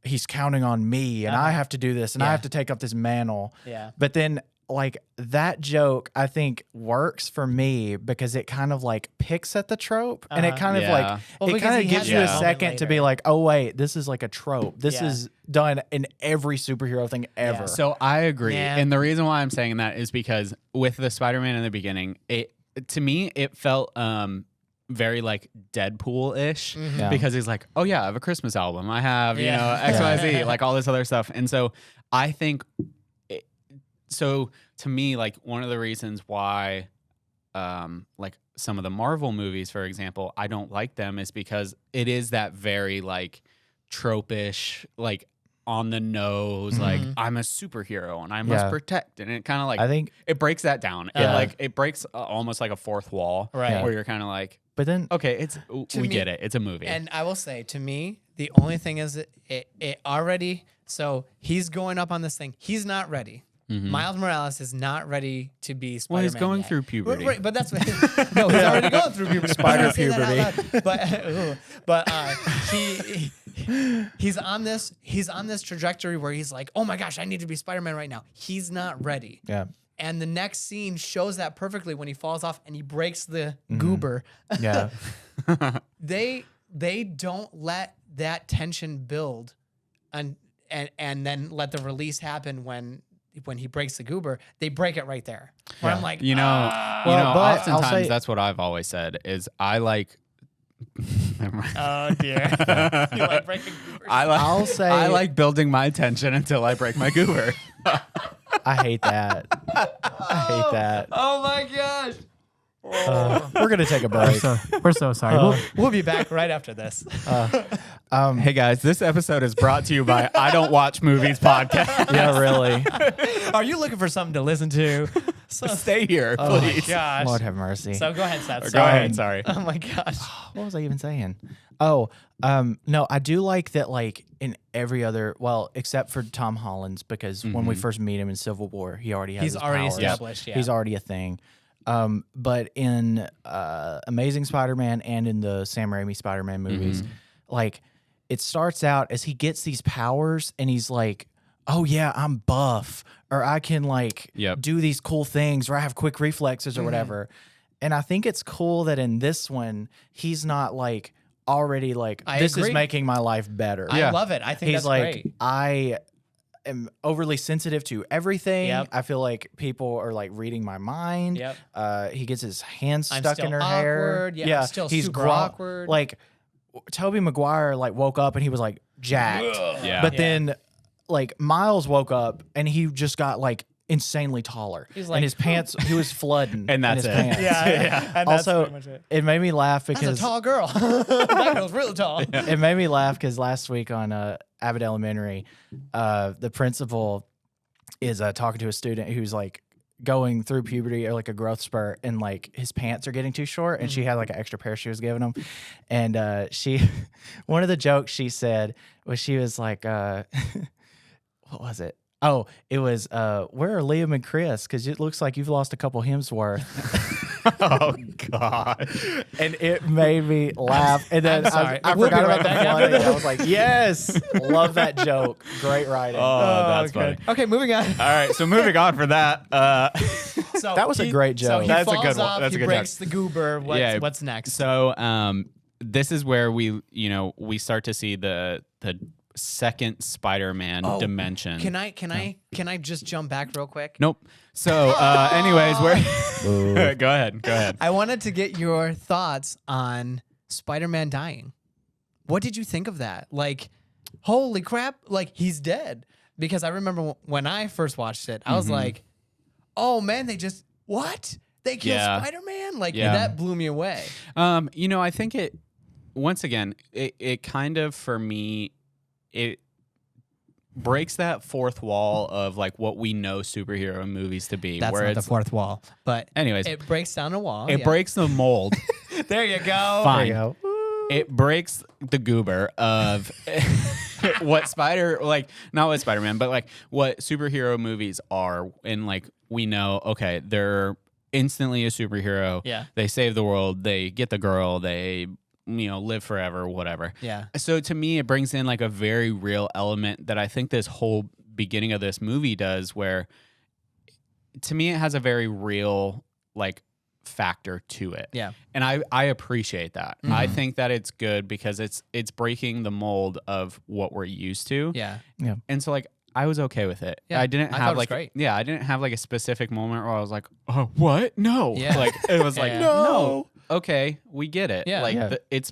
he's counting on me and I have to do this and I Yeah. have to take up this mantle. Yeah. But then like that joke I think works for me because it kind of like picks at the trope and it kind of Yeah. like Well, it because kind he of gives has you that a moment second to be later. like, oh wait, this is like a trope. This Yeah. is done in every superhero thing ever. So I agree. Yeah. And the reason why I'm saying that is because with the Spider-Man in the beginning, to me it felt very like Deadpool-ish Yeah. because he's like, oh yeah, I have a Christmas album. I have, Yeah. XYZ, like all this other stuff. And so I think so to me, like one of the reasons why like some of the Marvel movies, for example, I don't like them is because it is that very like tropish, like on the nose, like I'm a superhero and I must Yeah. protect. And it kind of like I think, it breaks that down. Yeah. It breaks almost like a fourth wall, Right. where you're kind of like, but then okay, we me- get it. It's a movie. And I will say, to me, the only thing is it already. So he's going up on this thing. He's not ready. Miles Morales is not ready to be Spider-Man. Well, he's going yet. through puberty. Right, but that's what, no, he's already going through puberty. Spider Say that out puberty. loud. But he's on this trajectory where he's like, oh my gosh, I need to be Spider-Man right now. He's not ready. yeah. And the next scene shows that perfectly when he falls off and he breaks the goober. Yeah. They don't let that tension build and then let the release happen when he breaks the goober. They break it right there. Where Yeah. I'm like, Well, Well, but I'll oftentimes say- that's what I've always said is I like. Never mind. oh dear. You like breaking goobers? I'll say I like building my tension until I break my goober. I hate that. I hate that. Oh my gosh. We're gonna take a break. We're so sorry. We'll be back right after this. Hey guys, this episode is brought to you by I Don't Watch Movies podcast. Yeah, really. Are you looking for something to listen to? Stay here, Oh my please. gosh. Lord have mercy. So go ahead, Seth. Go ahead. Sorry. Oh my gosh. What was I even saying? Oh, no, I do like that, like, in every other, well, except for Tom Holland's, because when we first meet him in Civil War, he already has He's his already powers. established, yeah. He's already a thing. But in Amazing Spider-Man and in the Sam Raimi Spider-Man movies, like, it starts out as he gets these powers, and he's like, oh, yeah, I'm buff, or I can, like, do these cool things, or I have quick reflexes or whatever. And I think it's cool that in this one, he's not, like, already like, this is making my life better. I love it. I think he's that's like, great. I am overly sensitive to everything. Yep. I feel like people are like reading my mind. Yep. He gets his hands I'm stuck still in her hair. awkward. Yeah, I'm still he's super awkward. Like, Tobey Maguire like woke up and he was like jacked. Yeah. But then like Miles woke up and he just got like insanely taller. He's and like, his pants, he was flooding And that's in his it. pants. And that's Also, pretty much it. it made me laugh That's because a tall girl. That girl's really tall. it made me laugh because last week on Abbott Elementary, the principal is talking to a student who's like going through puberty or like a growth spurt, and like his pants are getting too short, and she had like an extra pair she was giving him, and she, one of the jokes she said was she was like, what was it? Oh, it was, where are Liam and Chris? Because it looks like you've lost a couple Hemsworth. Oh God. And it made me laugh. And then I'm sorry. I We'll be forgot right about the back after flooding. this. I was like, yes, love that joke. Great writing. Oh, that's good. funny. Okay, moving on. All right, so moving on for that. So That was a great So joke. he That's a falls good one. off, That's a he good breaks joke. the goober. What's next? So this is where we start to see the second Spider-Man dimension. Can I just jump back real quick? Nope. So anyways, where go ahead. I wanted to get your thoughts on Spider-Man dying. What did you think of that? Like, holy crap, like he's dead. Because I remember when I first watched it, I was like, oh man, they killed Spider-Man? Like that blew me away. I think it once again, it kind of for me it breaks that fourth wall of like what we know superhero movies to be. That's where not the it's, fourth wall. But anyways, it breaks down a wall. it breaks the mold. There you go. Fine. There you go. It breaks the goober of what not what Spider-Man, but like what superhero movies are. And like, we know, okay, they're instantly a superhero. Yeah. They save the world. They get the girl. They, live forever, whatever. Yeah. So to me, it brings in like a very real element that I think this whole beginning of this movie does, where to me, it has a very real like factor to it. Yeah. And I appreciate that. I think that it's good because it's breaking the mold of what we're used to. Yeah. And so like I was okay with it. Yeah, I didn't I thought have it was like great. I didn't have like a specific moment where I was like, "Oh, what? No." Yeah. Like it was like, Yeah. "No. Okay, we get it." Yeah. Like Yeah. it's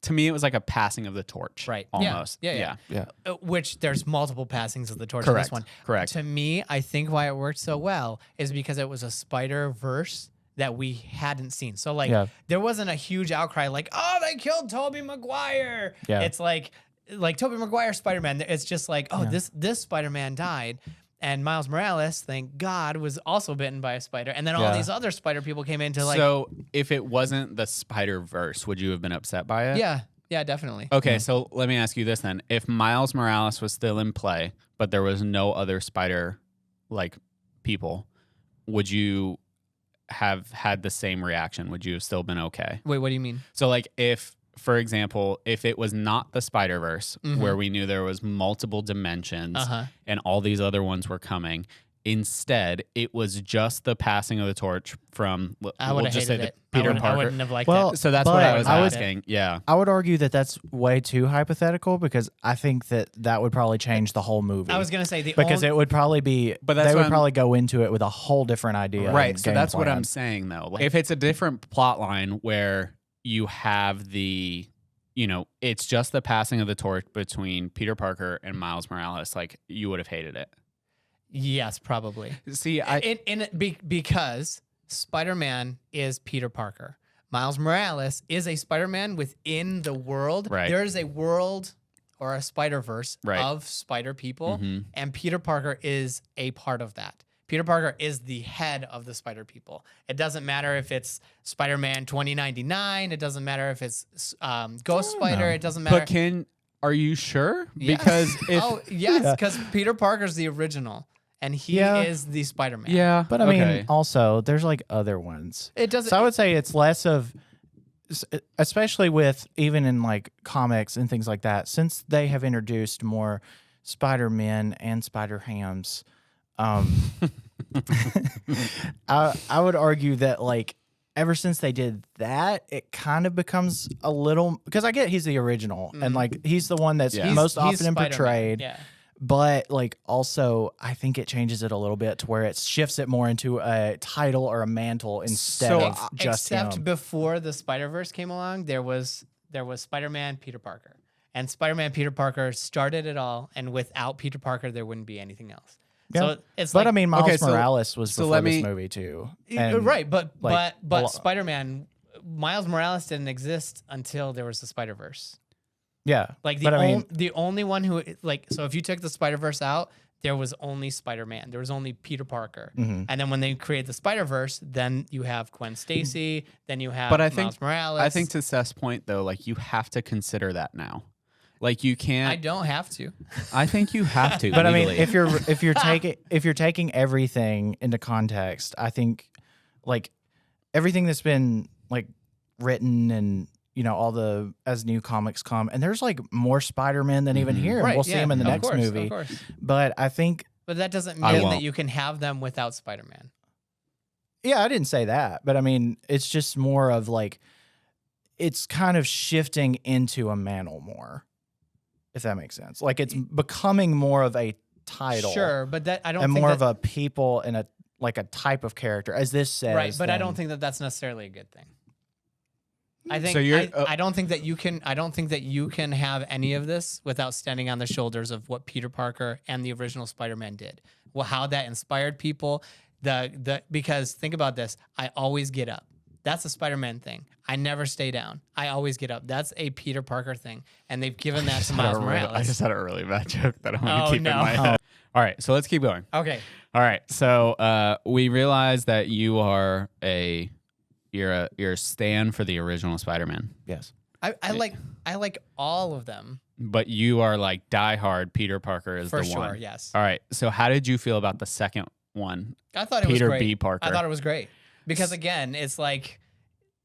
to me it was like a passing of the torch. Right. Yeah. Almost. Yeah. Yeah. Which there's multiple passings of the torch in this Correct. one. Correct. To me, I think why it worked so well is because it was a Spider-Verse that we hadn't seen. So like there wasn't a huge outcry like, oh, they killed Tobey Maguire. Yeah. It's like Tobey Maguire Spider-Man. It's just like, oh, this Spider-Man died. And Miles Morales, thank God, was also bitten by a spider. And then all these other spider people came in to like... So if it wasn't the Spider-Verse, would you have been upset by it? Yeah, definitely. Okay, so let me ask you this then. If Miles Morales was still in play, but there was no other spider like people, would you have had the same reaction? Would you have still been okay? Wait, what do you mean? So like if, for example, if it was not the Spider-Verse where we knew there was multiple dimensions and all these other ones were coming, instead it was just the passing of the torch from I would have hated it. Peter I Parker. wouldn't have liked Well, it. So that's But what I was I would- asking. Yeah. I would argue that that's way too hypothetical because I think that would probably change the whole movie. I was going to say because it would probably be, But that's they what would I'm- probably go into it with a whole different idea. Right. and So game that's what plan. I'm saying though. Like, if it's a different plot line where you have the, it's just the passing of the torch between Peter Parker and Miles Morales, like you would have hated it. Yes, probably. See, Because Spider-Man is Peter Parker. Miles Morales is a Spider-Man within the world. Right. There is a world or a Spider-Verse Right. of Spider people, Mhm. and Peter Parker is a part of that. Peter Parker is the head of the Spider people. It doesn't matter if it's Spider-Man 2099. It doesn't matter if it's Ghost Spider. It doesn't matter. But are you sure? Yeah. Because if yes, because Peter Parker's the original, and he is the Spider-Man. yeah, But I mean, also there's like other ones. It doesn't. So I would say it's less of, especially with even in like comics and things like that, since they have introduced more Spider-Men and Spider-Hams. I would argue that like ever since they did that, it kind of becomes a little, because I get he's the original and like he's the one that's Yeah. most He's often Spider-Man. portrayed. Yeah. But like also, I think it changes it a little bit to where it shifts it more into a title or a mantle instead of just Except him. before the Spider-Verse came along, there was Spider-Man, Peter Parker. And Spider-Man, Peter Parker started it all, and without Peter Parker, there wouldn't be anything else. Yeah. So it's But like, I mean, Miles okay, so- Morales was so before let this me- movie too. And right, but like, but a lo- Spider-Man, Miles Morales didn't exist until there was the Spider-Verse. yeah, Like but I mean, the only one who like, so if you took the Spider-Verse out, there was only Spider-Man. There was only Peter Parker. mhm. And then when they create the Spider-Verse, then you have Gwen Stacy, then you have But I Miles think- Morales. I think to Seth's point though, like you have to consider that now. Like you I can't. don't have to. I think you have to. but I mean, legally. if you're taking everything into context, I think like everything that's been like written and all the as new comics come, and there's like more Spider-Man than even here. And Right, we'll see yeah, him in the of next course, movie. Of course. But I think, But that doesn't I mean that won't. you can have them without Spider-Man. yeah, I didn't say that, but I mean, it's just more of like it's kind of shifting into a mantle more, if that makes sense. Like it's becoming more of a title, Sure, but that I don't and think more that, of a people and a like a type of character, as this says. right, but I then- don't think that that's necessarily a good thing. I think So you're- I don't think that you can have any of this without standing on the shoulders of what Peter Parker and the original Spider-Man did. Well, how that inspired people, because think about this, I always get up. That's a Spider-Man thing. I never stay down. I always get up. That's a Peter Parker thing, and they've given that to Miles Morales. I just had a really bad joke that I'm gonna Oh, keep no. in my head. All right, so let's keep going. Okay. All right, so we realize that you're a stan for the original Spider-Man, Yes. I like all of them but you are like diehard Peter Parker is for the sure. one. Yes, All right, so how did you feel about the second one, I thought it Peter was great. B. Parker? I thought it was great because again, it's like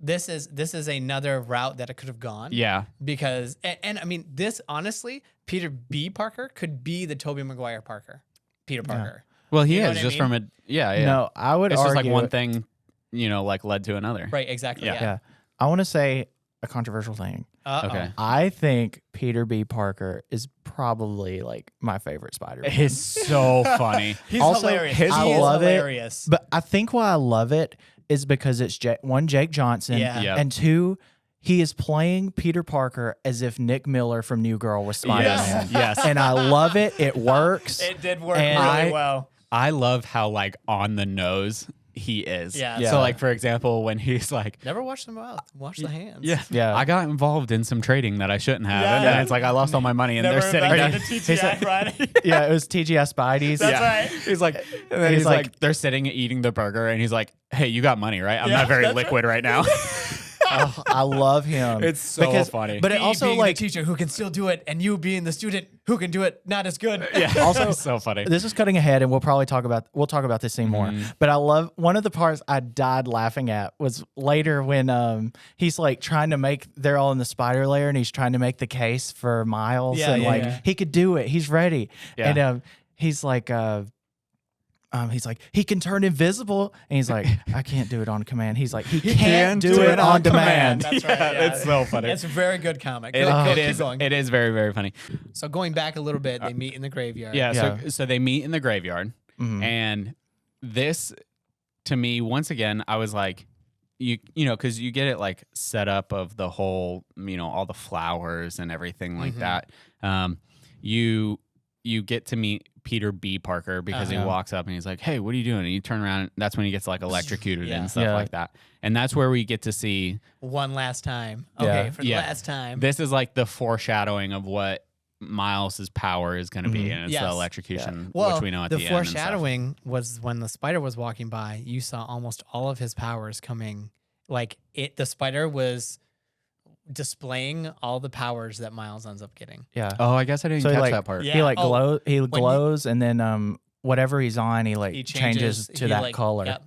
this is another route that it could have gone. Yeah, Because and I mean this honestly, Peter B. Parker could be the Tobey Maguire Parker, Peter Parker. well, he You know is what I just mean? from a yeah. No, I would It's argue just like one thing, like led to another. Right. Exactly. Yeah. Yeah. Yeah. I want to say a controversial thing. Uh-oh. Okay. I think Peter B. Parker is probably like my favorite Spider-Man. It's so funny. He's Also, hilarious. his- I He is love it. hilarious. But I think why I love it is because it's one, Jake Johnson, Yeah. Yep. and two, he is playing Peter Parker as if Nick Miller from New Girl was Spider-Man. Yes. And I love it. It works. It did work And really I- well. I love how like on the nose he is. Yeah. Yeah. So like for example, when he's like, Never wash the mouth. Wash the hands. Yeah. I got involved in some trading that I shouldn't have, Yeah. and then it's like I lost all my money, and they're sitting back there. into TGI Friday. yeah, it was TGS Spidey's. That's Yeah. right. He's like, and then He's he's like, they're sitting eating the burger, and he's like, "Hey, you got money, right? I'm Yeah, not very that's liquid right now." Oh, I love him. It's so funny. But it also being like the teacher who can still do it, and you being the student who can do it not as good. Yeah. Also- It's so funny. this is cutting ahead, and we'll talk about this scene more. But I love one of the parts I died laughing at was later when he's like trying to make they're all in the spider lair and he's trying to make the case for Miles Yeah, and yeah, like yeah. he could do it, he's ready, Yeah. and he's like he can turn invisible, and he's like I can't do it on command. He's like he can't do it on demand. That's right. Yeah, Yeah. it's so funny. It's a very good comic. It, Go- it keep is. going. It is very very funny. So going back a little bit, they meet in the graveyard. Yeah. Yeah. So they meet in the graveyard, Mhm. and this to me once again I was like, you know because you get it like set up of the whole all the flowers and everything like that. You get to meet Peter B. Parker because he Uh-huh. walks up and he's like, "Hey, what are you doing?" And you turn around, and that's when he gets like electrocuted Yeah. and stuff Yeah. like that. And that's where we get to see One last time. Yeah. Okay, for the Yeah. last time. this is like the foreshadowing of what Miles's power is going to be, Mhm. and it's Yes. the electrocution, Well, which we know at the the end. and stuff. foreshadowing was when the spider was walking by. You saw almost all of his powers coming. Like the spider was displaying all the powers that Miles ends up getting. Yeah. Oh, I guess I didn't So, catch like, that part. Yeah. He like Oh, glows, and then whatever he's on, he like He changes to he, that like, color. Yep.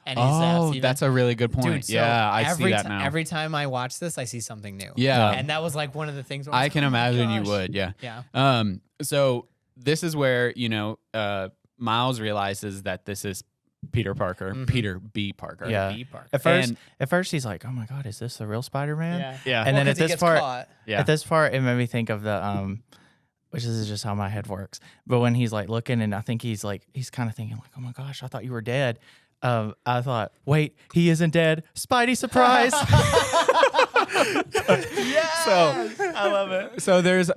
And he Oh, zaps even. that's a really good point. Dude, so yeah, I see that now. Every time I watch this, I see something new. Yeah. And that was like one of the things where I I was can like, oh my imagine you gosh. would. Yeah. Yeah. So this is where Miles realizes that this is Peter Parker, Mhm. Peter B. Parker. Yeah. B. Parker. At first he's like, "Oh my god, is this the real Spider-Man?" Yeah. Yeah. And then Well, at 'cause he this gets part, caught. Yeah. at this part, it made me think of the which is just how my head works. But when he's like looking, and I think he's kind of thinking like, "Oh my gosh, I thought you were dead." I thought, wait, he isn't dead. Spidey surprise. Yeah. I love it. So there's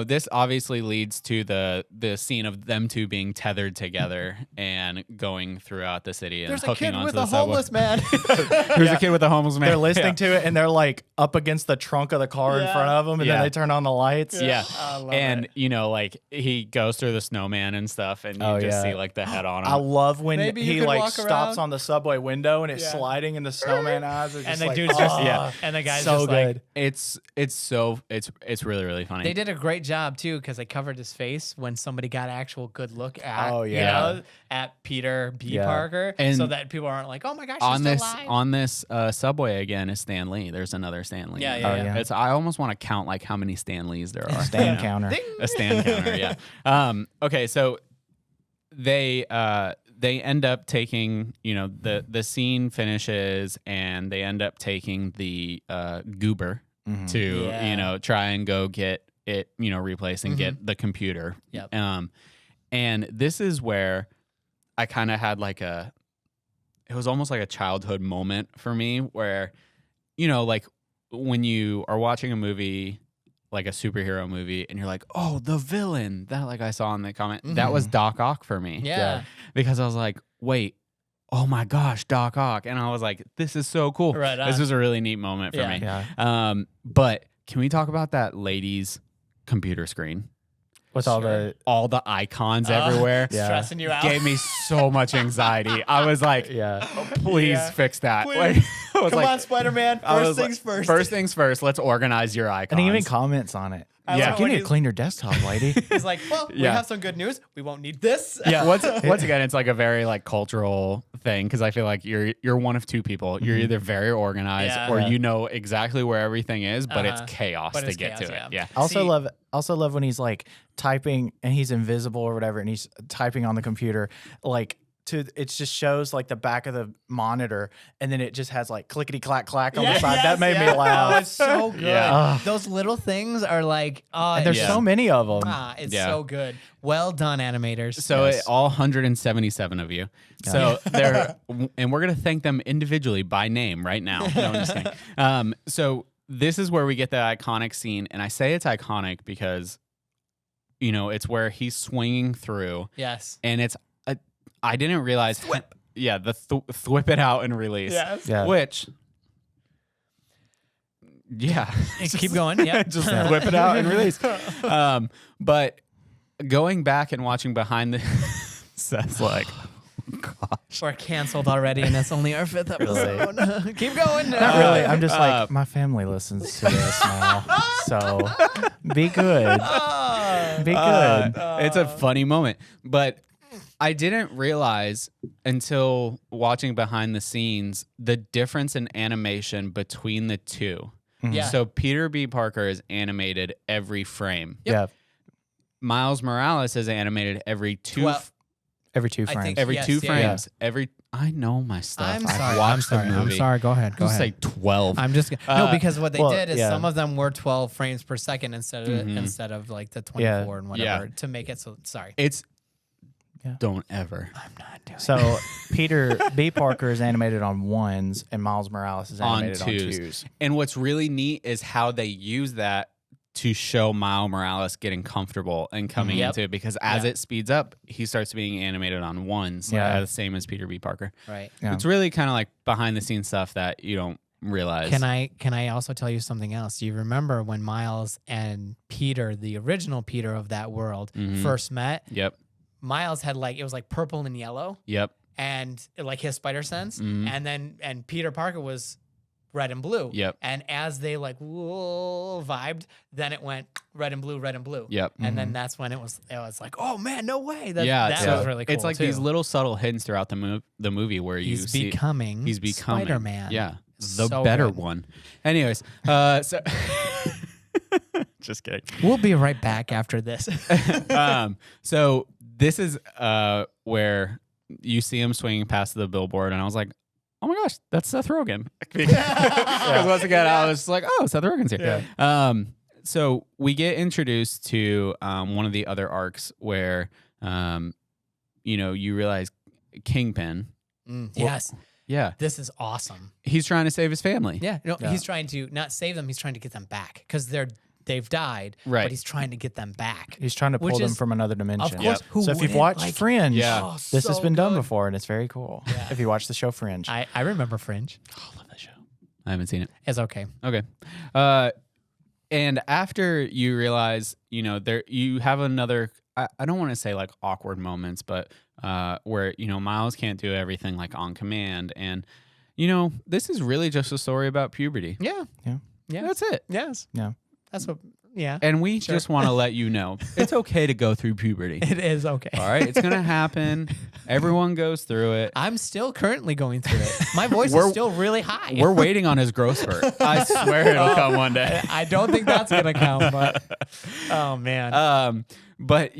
this obviously leads to the scene of them two being tethered together and going throughout the city and There's a hooking kid onto with the a subway. homeless man. There's a kid with a homeless man. They're listening Yeah. to it, and they're like up against the trunk of the car in Yeah. front of them, and Yeah. then they turn on the lights. Yeah. I love And it. like he goes through the snowman and stuff, and you Oh, just yeah. see like the head on him. I love when Maybe you he could like walk stops around. on the subway window and it's Yeah. sliding, and the snowman eyes are just And the like, dude's just "Oh, and the guy's so just good." like It's really, really funny. they did a great job too because they covered his face when somebody got an actual good look at Oh, yeah. at Peter B. Yeah. Parker, And so that people aren't like, oh my gosh, on she's this alive. on this subway again is Stan Lee. There's another Stan Lee. Yeah, in yeah, there. yeah. It's I almost want to count like how many Stan Lees there are. Stand You know? counter. Ding. A stand counter, yeah. Okay, so they end up taking, the scene finishes and they end up taking the goober Mhm. to, Yeah. try and go get it, replaced and get the computer. Yep. And this is where I kind of had it was almost like a childhood moment for me where, like when you are watching a movie, like a superhero movie, and you're like, oh, the villain that like I saw in the comment, that was Doc Ock for me. Yeah. Because I was like, wait, oh my gosh, Doc Ock. And I was like, this is so cool. Right on. This was a really neat moment for Yeah. me. Yeah. But can we talk about that lady's computer screen? With all the All the icons everywhere. Yeah. Stressing you out. Gave me so much anxiety. I was like, yeah. please Yeah. fix that. Please. Like, I was Come like, on, Spider-Man. I First was like, things first. First things first. Let's organize your icons. And he even comments on it. I He's love like, you when need to he's- clean your desktop, lady. He's like, well, we Yeah. have some good news. We won't need this. Yeah. Once again, it's like a very like cultural thing because I feel like you're one of two people. You're either very organized Yeah. or Yeah. you know exactly where everything is, but it's Uh-huh. chaos But to it's get chaos, to yeah. it. Yeah. I also See- love when he's like typing and he's invisible or whatever, and he's typing on the computer, like it just shows like the back of the monitor, and then it just has like clickety clack clack on the side. yes, That made me yeah. laugh. Oh, it's so good. Yeah. Those little things are like, oh, And there's Yeah. so many of them. it's Yeah. so good. Well done, animators. So Yes. all 177 of you. So they're and we're gonna thank them individually by name right now. No, I'm just kidding. So this is where we get the iconic scene, and I say it's iconic because it's where he's swinging through, yes. and I didn't realize. Yeah, the whip it out and release. Yes. Yeah. Which. Yeah. Keep going. Yeah. Just whip it out and release. But going back and watching behind the Seth's like, gosh. We're canceled already, and that's only our 5th episode. Keep going. Not really. I'm just like, my family listens to this now. So be good. Be good. It's a funny moment. But I didn't realize until watching behind the scenes the difference in animation between the two. Yeah. So Peter B. Parker is animated every frame. Yeah. Miles Morales is animated every two Well, Every 2 I frames. think- every Yes, 2 yeah, frames. I know my stuff. I'm I've sorry. watched I'm sorry. the movie. I'm sorry. Go ahead. Go Just ahead. say 12. I'm just no, because what they well, did is yeah. some of them were 12 frames per second instead of like the 24 and whatever to make it so. Sorry, It's Yeah. don't ever. I'm not doing. So Peter B. Parker is animated on 1s, and Miles Morales is On animated on 2s. 2s. And what's really neat is how they use that to show Miles Morales getting comfortable and coming Yep. into it, because as Yeah. it speeds up, he starts being animated on ones, Yeah. the same as Peter B. Parker. Right. Yeah. It's really kind of like behind the scenes stuff that you don't realize. Can I also tell you something else? Do you remember when Miles and Peter, the original Peter of that world, Mhm. first met? Yep. Miles had it was like purple and yellow, Yep. and like his spider sense, Mhm. and Peter Parker was red and blue. Yep. And as they vibed, then it went red and blue, red and blue. Yep. And then that's when it was like, oh man, no way. That so was really cool. It's like too. these little subtle hints throughout the movie where He's you see becoming Spider-Man. Yeah, the So better good. one. Anyways, so just kidding. We'll be right back after this. So this is where you see him swinging past the billboard, and I was like, oh my gosh, that's Seth Rogen. Because once again, I was like, oh, Seth Rogen's here. So we get introduced to one of the other arcs where, you realize Kingpin. Yes. Yeah. This is awesome. He's trying to save his family. Yeah. No, he's trying to not save them. He's trying to get them back because they've died. Right. But he's trying to get them back. He's trying to pull Which them is- from another dimension. Of course. Who So if you've wouldn't watched like- Fringe, Yeah. this has so been done good. before, and it's very cool. Yeah. If you watch the show Fringe. I remember Fringe. I love that show. I haven't seen it. It's okay. Okay. And after you realize, there you have another, I don't want to say like awkward moments, but where, Miles can't do everything like on command. And, this is really just a story about puberty. Yeah. Yeah. Yeah. That's it. Yes. Yeah. That's what. Yeah. And we just want to let you know it's okay to go through puberty. It is okay. All right. It's going to happen. Everyone goes through it. I'm still currently going through it. My voice is still really high. We're waiting on his growth spurt. I swear it'll come one day. I don't think that's gonna count, but oh man. But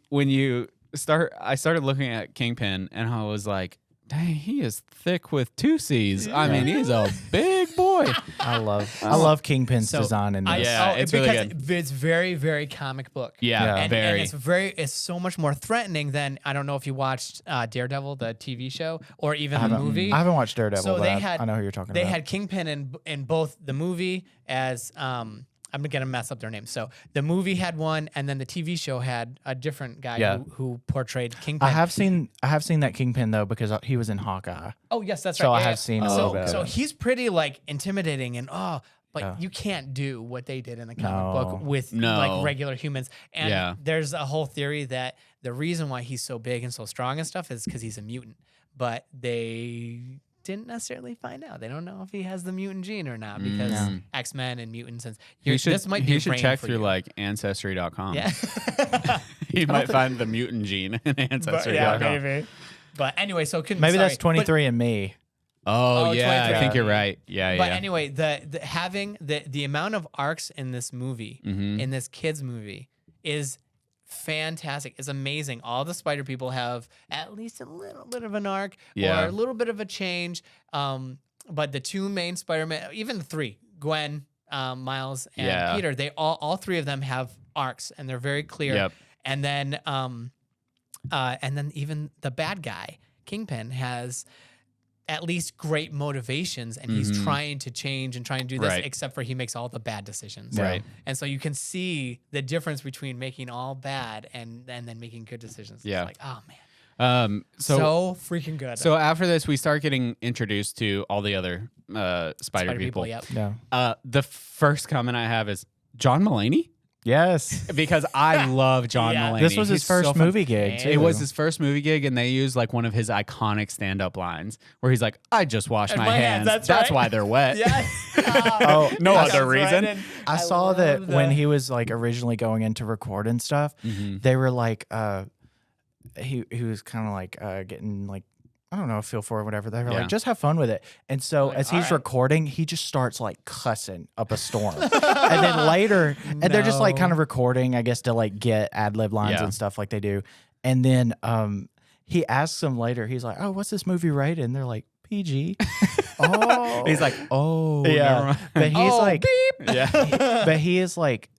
when you start, I started looking at Kingpin, and I was like, "Dang, he is thick with two C's. I mean, he's a big boy." I love Kingpin's So, design in this. Yeah, it's really because it's very, very comic book. Yeah, And very. it's so much more threatening than I don't know if you watched Daredevil, the TV show, or even the movie. I haven't watched Daredevil, So but they I had- know who you're talking They about. had Kingpin in both the movie as I'm gonna mess up their names. So the movie had one, and then the TV show had a different guy Yeah. who portrayed Kingpin. I have seen that Kingpin though because he was in Hawkeye. Oh yes, that's So right. I Yeah, have yeah. seen a so, little bit of So it. he's pretty like intimidating and but Yeah. you can't do what they did in the comic No. book with No. like regular humans. And Yeah. there's a whole theory that the reason why he's so big and so strong and stuff is because he's a mutant. But they didn't necessarily find out. They don't know if he has the mutant gene or not because Yeah. X-Men and mutants and this might be He should brain check for through you. like ancestry.com. Yeah. He might find the mutant gene in ancestry.com. yeah, maybe. But anyway, so Maybe that's sorry, but- 23andMe. Oh, Oh, yeah, I 23. think you're right. Yeah, But yeah. anyway, the having the amount of arcs in this movie, Mhm. in this kids movie, is fantastic. It's amazing. All the Spider people have at least a little bit of an arc Yeah. or a little bit of a change. But the two main Spider-Man, even the three, Gwen, Miles, and Yeah. Peter, they all three of them have arcs and they're very clear. Yep. And then even the bad guy, Kingpin, has at least great motivations and he's trying to change and trying to do this, Right. except for he makes all the bad decisions. Right. And so you can see the difference between making all bad and then making good decisions. Yeah. It's like, oh man. So freaking good. so after this, we start getting introduced to all the other spider people. Yep. Yeah. The first comment I have is John Mulaney, Yes. because I love John Yeah. Mulaney. This was his He's so first fun. movie gig. It Too. It was his first movie gig, and they used like one of his iconic stand-up lines where he's like, "I just washed my hands. That's right. why they're wet." Yes. Oh, No I- other reason. I saw that when he was like originally going into record and stuff, they were like, he was kind of like getting like, I don't know, a feel for it or whatever. They were Yeah. like, just have fun with it. And so as he's all right. recording, he just starts like cussing up a storm. And then later, and they're just like No. kind of recording, I guess, to like get ad lib lines Yeah. and stuff like they do. And then he asks them later, he's like, oh, what's this movie rated? And they're like, PG. Oh. He's like, "Oh, never yeah. mind." But he's Oh, like, Yeah. but he is like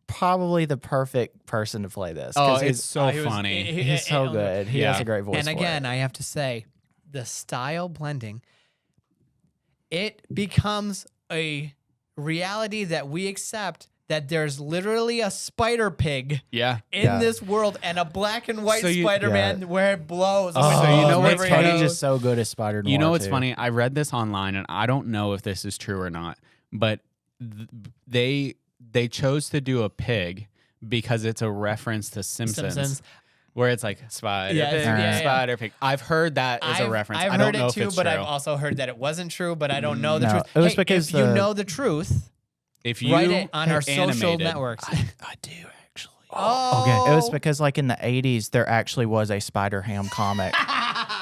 probably the perfect person to play this. Oh, 'cause it's so he was- funny. he's so good. He has Yeah. a great voice. And for again, it. I have to say, the style blending, it becomes a reality that we accept that there's literally a spider pig Yeah. in this world and a black and white So you- Spider-Man where it blows. Oh, So you know Nick what's Cage funny? is so good as Spider Noir. You know what's too. funny? I read this online, and I don't know if this is true or not, but they chose to do a pig because it's a reference to Simpsons. Where it's like spider pig, spider pig. I've heard that as a reference. I've I don't heard know it if too, it's but true. I've also heard that it wasn't true, but I don't know the No, truth. it was Hey, because if you the- know the truth, If you write it on our social animated- networks. I do actually. Oh, Okay. It was because like in the 80s there actually was a Spider Ham comic.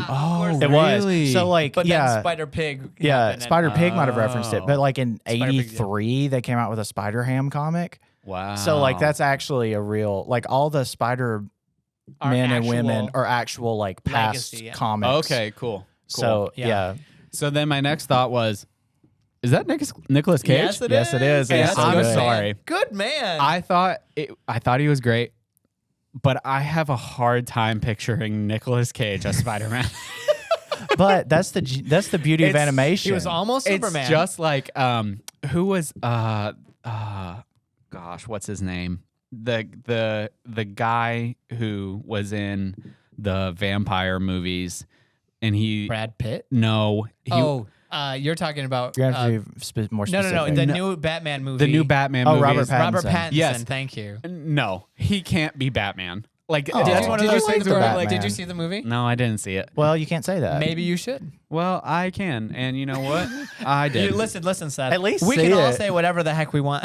Oh, It really? was. So like but yeah. then Spider Pig. Yeah, happened and- Spider Pig might have referenced it, but like in Spider Pig, yeah. '83, they came out with a Spider Ham comic. Wow. So like that's actually a real like all the Spider Our men and women actual are actual like past legacy, yeah. comics. Okay, cool. So Yeah. yeah, So then my next thought was, is that Nicolas Cage? Yes, it Yes, it is. And It's so I'm good. sorry. Good man. I thought he was great, but I have a hard time picturing Nicolas Cage as Spider-Man. but that's the beauty of It's- animation. he was almost Superman. It's just like who was gosh, what's his name? The guy who was in the vampire movies, and he Brad Pitt. no he, You're talking about You're gonna have to be more no, specific. the new Batman movie. the new Batman Oh, movies. Robert Pattinson. Robert Pattinson. Yes. Thank you. No, he can't be Batman. Like Oh. that's Did one you of those see things the where Batman? Like, did you see the movie? no, I didn't see it. Well, you can't say that. Maybe you should. Well, I can, and you know what? I did. Listen, Seth. At least we see can all it. say whatever the heck we want.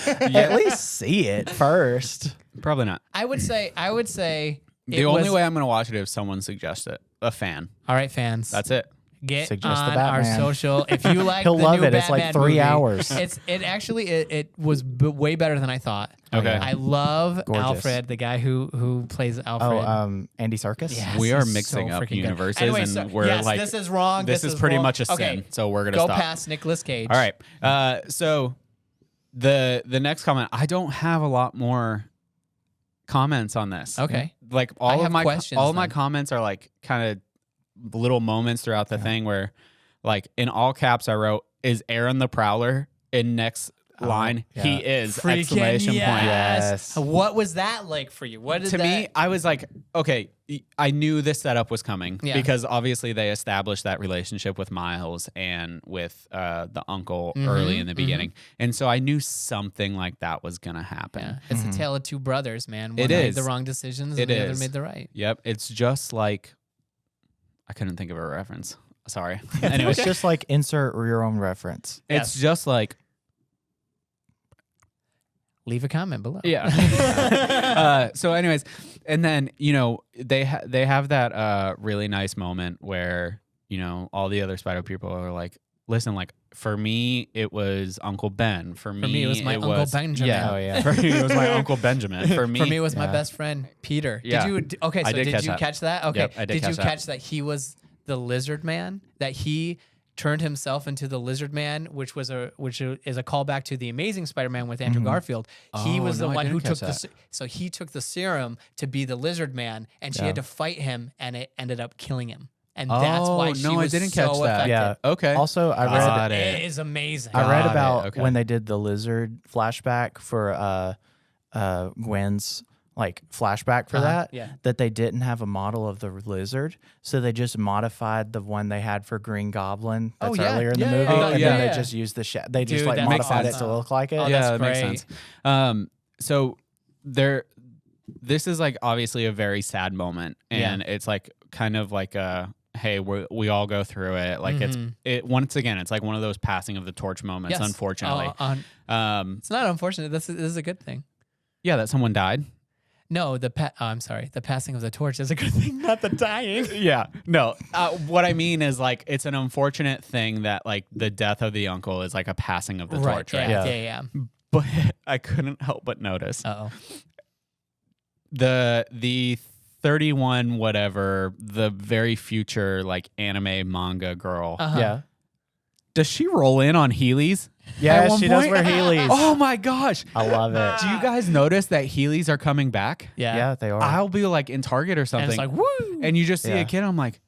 At least see it first. Probably not. I would say. The only way I'm going to watch it is if someone suggests it. A fan. All right, fans. That's it. Get Suggest the on our Batman. social. If you like, He'll the love new it. It's like Batman 3 movie, hours. It was way better than I thought. Okay. I love Gorgeous. Alfred, the guy who plays Alfred. Andy Serkis. Yes, We are he's mixing so up freaking good. universes, Anyway, and so- we're yes, like, this is wrong. This is pretty wrong. much a sin. Okay, So we're going to go stop. past Nicolas Cage. All right. So the next comment, I don't have a lot more comments on this. Okay. Like I all have of my questions all of my then. comments are like kind of little moments throughout the thing where, like in all caps, I wrote, "Is Aaron the Prowler?" In next line, yeah. he is! Freaking Exclamation point. Yes. What was that like for you? What did To that? me, I was like, okay, I knew this setup was coming Yeah. because obviously they established that relationship with Miles and with the uncle early in the beginning. And so I knew something like that was going to happen. Yeah, it's a tale of two brothers, man. One It made is. the wrong decisions, It and the other is. made the right. Yep. It's just like, I couldn't think of a reference. Sorry. Anyway, It's just like insert your own reference. it's Yes. just like, Leave a comment below. yeah. So, anyways, and then they have that really nice moment where all the other Spider people are like, listen, like for me it was Uncle Ben. For me it was my Uncle Benjamin. Yeah, Oh, yeah. For me it was my Uncle Benjamin. For me, For me, it was my Yeah. best friend Peter. Yeah. Did you? Okay, so I did did catch you that. catch that? Okay, Yep, I did you catch that. catch that he was the Lizard Man? That he turned himself into the Lizard Man, which is a callback to the Amazing Spider-Man with Andrew Garfield. He Oh, was the no, I one who didn't took catch the so he took the serum to be the Lizard Man, and she had to fight him, and it ended up killing him. And that's why she no, was I didn't so catch that. effective. Yeah. Okay. Also, I Got read it. It is amazing. I read Got it. about Okay. when they did the lizard flashback for Gwen's like flashback for that. yeah. That they didn't have a model of the lizard, so they just modified the one they had for Green Goblin. That's yeah. earlier in Yeah, the yeah, movie, yeah. and Oh, yeah. then Yeah. they just used the they just Dude, like that makes modified it sense. to look like it. Oh, Yeah, that's that makes great. sense. So this is like obviously a very sad moment, and it's like kind of like a hey, we all go through it. Like it once again, it's like one of those passing of the torch moments. Yes. Unfortunately, It's not unfortunate. This is a good thing. yeah, that someone died. No, I'm sorry. The passing of the torch is a good thing, not the dying. Yeah, no. What I mean is like it's an unfortunate thing that like the death of the uncle is like a passing of the torch, right? Yeah. But I couldn't help but notice Uh-oh. the 31 whatever, the very future like anime manga girl. Yeah, Does she roll in on Heelys? yeah, one she does point? wear Heelys. Oh my gosh. I love it. Do you guys notice that Heelys are coming back? Yeah. Yeah, they are. I'll be like in Target or And something. it's like, woo. and you just see Yeah. a kid. I'm like,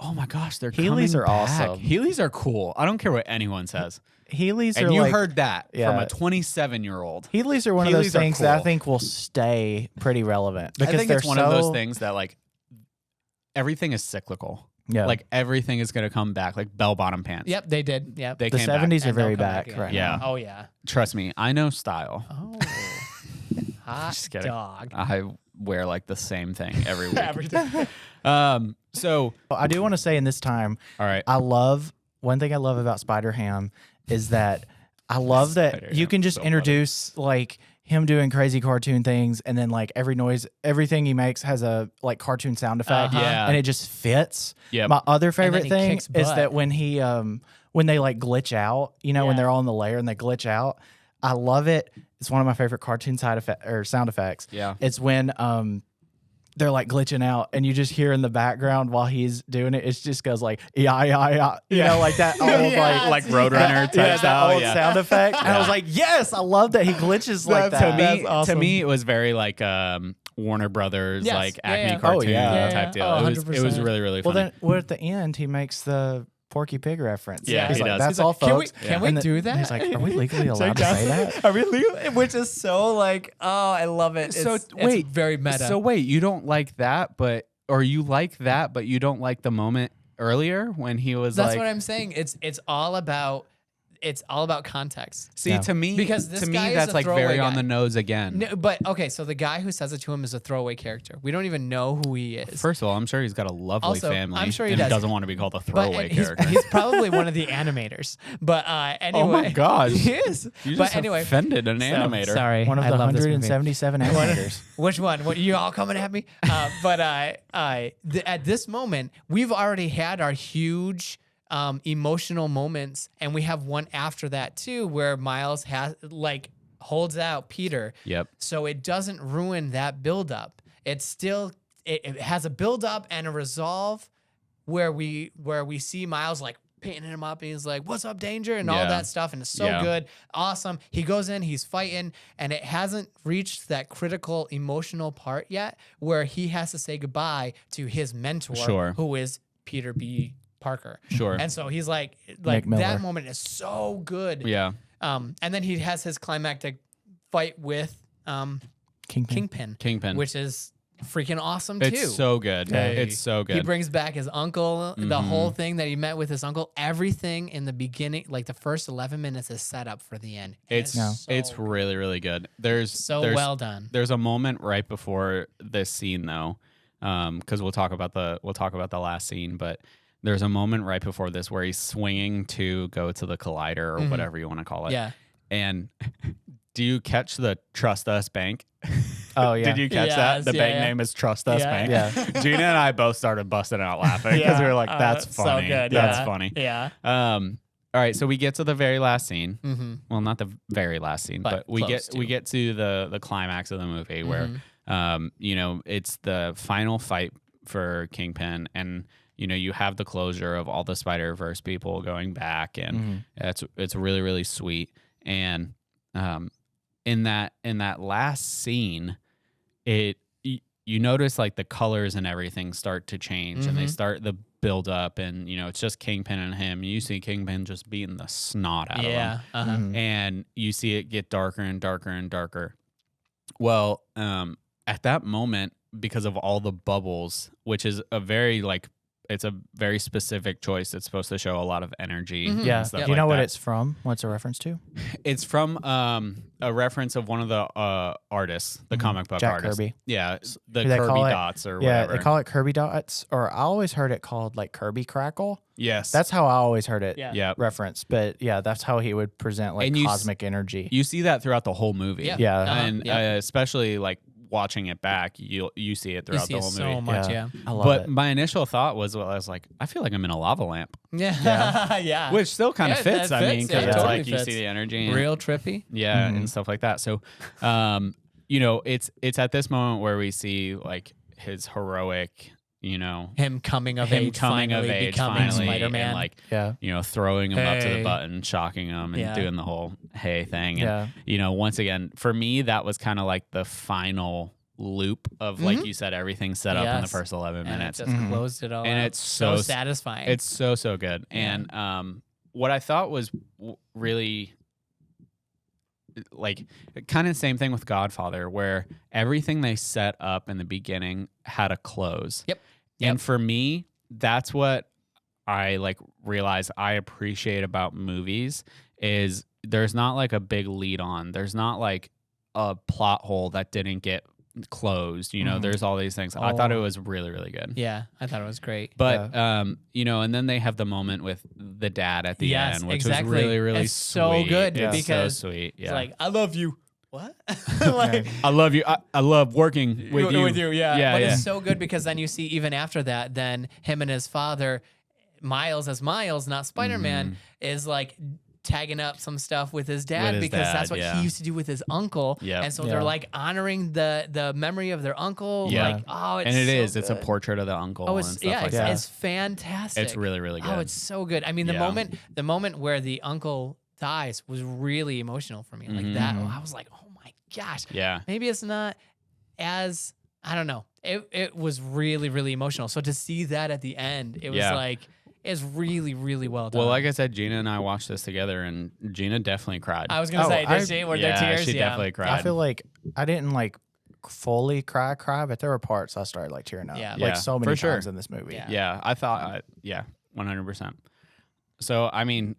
Oh my gosh, they're Heelys coming are back. awesome. Heelys are cool. I don't care what anyone says. Heelys And are you like, heard that from yeah. a 27-year-old. Heelys are one of those Heelys are things that I cool. think will stay pretty relevant because I think they're it's one of those things that like everything is cyclical. Yeah. Like everything is going to come back, like bell-bottom pants. Yep, they did. Yep. They the came 70s back. are And very they'll come back again. right Yeah. now. Oh yeah. Trust me, I know style. Oh. Hot Just kidding. dog. I wear like the same thing every week. Every day. So I do want to say in this time, all right. one thing I love about Spider Ham is that I love that Spider you Ham, can just so funny. introduce like him doing crazy cartoon things, and then like everything he makes has a like cartoon sound effect, Yeah. and it just fits. Yep. My other favorite he thing kicks is butt. that when he when they like glitch out, when Yeah. they're all in the layer and they glitch out, I love it. It's one of my favorite cartoon side effect or sound effects. Yeah. It's when they're like glitching out, and you just hear in the background while he's doing it, it just goes like yeah, like that old Yeah, like Roadrunner type that style. old sound effect. And I was like, yes, I love that he glitches like that. To me, it was very like Warner Brothers, Yes. like Yeah, Acme yeah. cartoon Oh, yeah. type deal. Oh, It was 100%. really, really Well, funny. then at the end, he makes the Porky Pig reference. Yeah, he's he like, does. That's He's all, Can we folks. can we And do that? He's like, are we legally allowed to say that? Are we legal? Which is so like, oh, I love it. So, It's wait, very meta. So wait, you don't like that, or you like that, but you don't like the moment earlier when he was That's like. what I'm saying. It's all about context. See, Yeah. to me, Because this guy is that's a like very throwaway on guy. the nose again. No, but okay, so the guy who says it to him is a throwaway character. We don't even know who he is. First of all, I'm sure he's got a lovely Also, family. I'm sure he and does. doesn't want to be called a But throwaway he's, character. he's probably one of the animators. But anyway, Oh my gosh. he is. You but just anyway, offended an animator. Sorry, One of I the love this movie. 177 animators. Which one? What, you all coming at me? At this moment, we've already had our huge emotional moments, and we have one after that too, where Miles has holds out Peter. Yep. So it doesn't ruin that buildup. It's still it has a buildup and a resolve where we see Miles like painting him up, and he's like, "What's up, danger?" and all Yeah. that stuff, and it's so Yeah. good, awesome. He goes in, he's fighting, and it hasn't reached that critical emotional part yet where he has to say goodbye to his mentor, Sure. who is Peter B. Parker. Sure. And so he's like Nick Miller. that moment is so good. Yeah. And then he has his climactic fight with Kingpin. Kingpin. which is freaking awesome It's too. so good. Hey. It's so good. He brings back his uncle, the Mhm. whole thing that he met with his uncle. Everything in the beginning, like the first 11 minutes, is set up for the end. And It's Yeah. it's so, really, really good. so there's well done. There's a moment right before this scene though, because we'll talk about the last scene, but there's a moment right before this where he's swinging to go to the collider or Mhm. whatever you want to call it. Yeah. And do you catch the Trust Us Bank? Oh, yeah. Did you catch Yes, that? The yeah, bank yeah. name is Trust Us Yeah. Bank. Yeah. Gina and I both started busting out laughing because we were like, "That's so funny. good. That's Yeah. funny." Yeah. All right, so we get to the very last scene. Mm-hmm. Well, not the very last scene, but we close get to the climax of the movie where Mm-hmm. it's the final fight for Kingpin, and you have the closure of all the Spider-Verse people going back, and it's really, really sweet. And in that last scene, you notice like the colors and everything start to change, and they start the build up, and it's just Kingpin and him. You see Kingpin just beating the snot out of him. Yeah. Uh-huh. Mhm. And you see it get darker and darker and darker. Well, at that moment, because of all the bubbles, which is it's a very specific choice. It's supposed to show a lot of energy. Mhm. and Yeah. stuff Do you know like what that. it's from? What's a reference to? It's from a reference of one of the artists, the comic book Jack artist. Kirby. Yeah, the Do they Kirby call it- dots or Yeah, whatever. they call it Kirby dots, or I always heard it called like Kirby Crackle. yes, That's how I always heard it Yeah. referenced. But yeah, that's how he would present like And you cosmic energy. you see that throughout the whole movie. Yeah. Yeah. Uh-huh. and Yeah. especially like watching it back, you see it You throughout see the it whole so movie. much. Yeah. I love But it. my initial thought was, I was like, I feel like I'm in a lava lamp, Yeah. Yeah. which still kind of Yeah, fits. that I mean, fits. because Yeah, it's totally like you fits. see the energy, and, Real trippy. yeah, Mhm. and stuff like that. So, it's at this moment where we see like his heroic, Him coming of him age, coming of finally age, becoming finally, Spider-Man. and like Yeah. throwing him up to the Hey. button, shocking him, and Yeah. doing the whole hey thing. And Yeah. once again, for me, that was kind of like the final loop of like you said, everything set up in the Yes. first 11 And minutes. it just closed it all And out. it's so satisfying. It's so good. Yeah. And what I thought was really like kind of the same thing with Godfather, where everything they set up in the beginning had a close. Yep. And for me, that's what I like realize I appreciate about movies is there's not like a big lead on. There's not like a plot hole that didn't get closed. You know, there's all these things. I thought it was really, really good. Yeah, I thought it was great. But you know, and then they have the moment with the dad at the end, which exactly. was really, really It's sweet. so good It's because so sweet. It's Yeah. like, I love you. What? Like, I love you. I love working with you. yeah. But yeah. it's so good because then you see even after that, then him and his father, Miles as Miles, not Spider-Man, is like tagging up some stuff with his dad With his because that's dad, what yeah. he used to do with his uncle. Yep. And so they're like honoring the memory of their uncle. Yeah. Like, oh, it's And it so is. It's a good. portrait of the uncle Oh, and it's stuff like that. it's fantastic. It's really, really good. Oh, it's so good. I mean, the Yeah. moment where the uncle dies was really emotional for me. Like that, I was like, oh my gosh. Yeah. Maybe it's not as, I don't know. It was really, really emotional. So to see that at the end, it was Yeah. like, it's really, really well done. Well, like I said, Gina and I watched this together, and Gina definitely cried. I was gonna Oh, say, I- did she? Were yeah, there tears? she definitely cried. I feel like I didn't like fully cry, but there were parts I started like tearing up. Yeah. Like Yeah, so for many sure. times in this movie. Yeah. Yeah, I thought, 100%. So, I mean,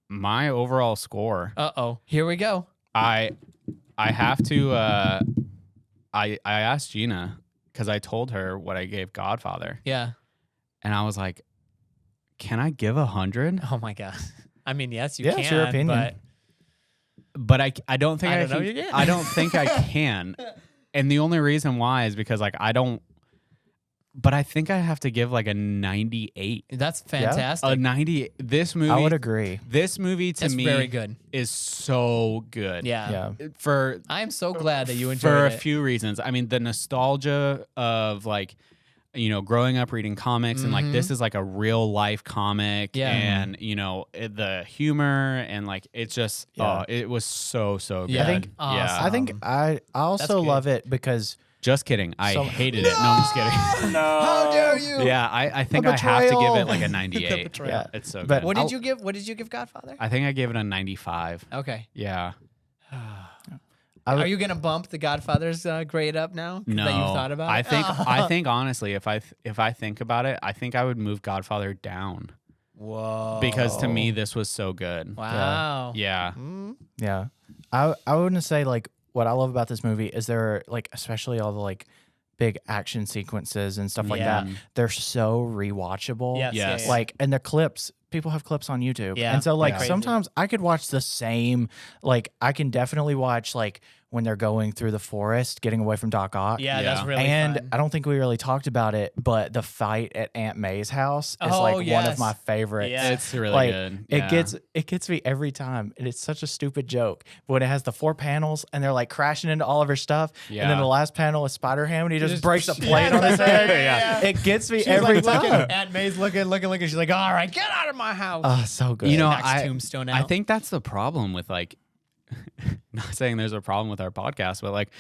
my overall score, Uh-oh. Here we go. I have to, I asked Gina because I told her what I gave Godfather, Yeah. and I was like, can I give 100? Oh my God. I mean, yes, you Yeah, can. it's your opinion. But I don't think I I, don't know can. you can. I don't think I can. And the only reason why is because like I don't. But I think I have to give like a 98. That's fantastic. A 90. This movie. I would agree. This movie to That's me very good. is so good. Yeah. Yeah. For I'm so glad that you enjoyed for a it. few reasons. I mean, the nostalgia of like, you know, growing up reading comics and like this is like a real life comic, Yeah. and you know the humor and like it's just it was so good. Yeah. I think- Awesome. I think I also good. love it because Just kidding. I So- hated it. No, I'm just kidding. how dare you? Yeah, I think I have to give betrayal. it like a 98. betrayal. Yeah. It's so But good. What I'll- did you give? What did you give Godfather? I think I gave it a 95. Okay. Yeah. Are you gonna bump the Godfather's grade up now? No. That you've thought about. I it? think I think honestly, if I think about it, I think I would move Godfather down Whoa. because to me this was so good. Wow. Yeah. Yeah. I wouldn't say like what I love about this movie is there are like especially all the like big action sequences and stuff like Yeah. that. They're so rewatchable. Yes. Yes. Yeah. Like and the clips, people have clips on YouTube. Yeah. And so like Yeah. sometimes I could watch the same like I can definitely watch like when they're going through the forest, getting away from Doc Ock. Yeah, Yeah. that's really And fun. I don't think we really talked about it, but the fight at Aunt May's house is Oh, like one yes. of my favorites. Yeah. It's really Like good. it Yeah. gets me every time, and it's such a stupid joke. But when it has the 4 panels and they're like crashing into all of her stuff, and then Yeah. the last panel is Spider-Ham and he just just- breaks a plate on his head. Yeah. It gets me She's every like looking, time. Aunt May's looking. She's like, all right, get out of my house. Oh, so good. You know, Knocks Tombstone I out. think that's the problem with like not saying there's a problem with our podcast, but like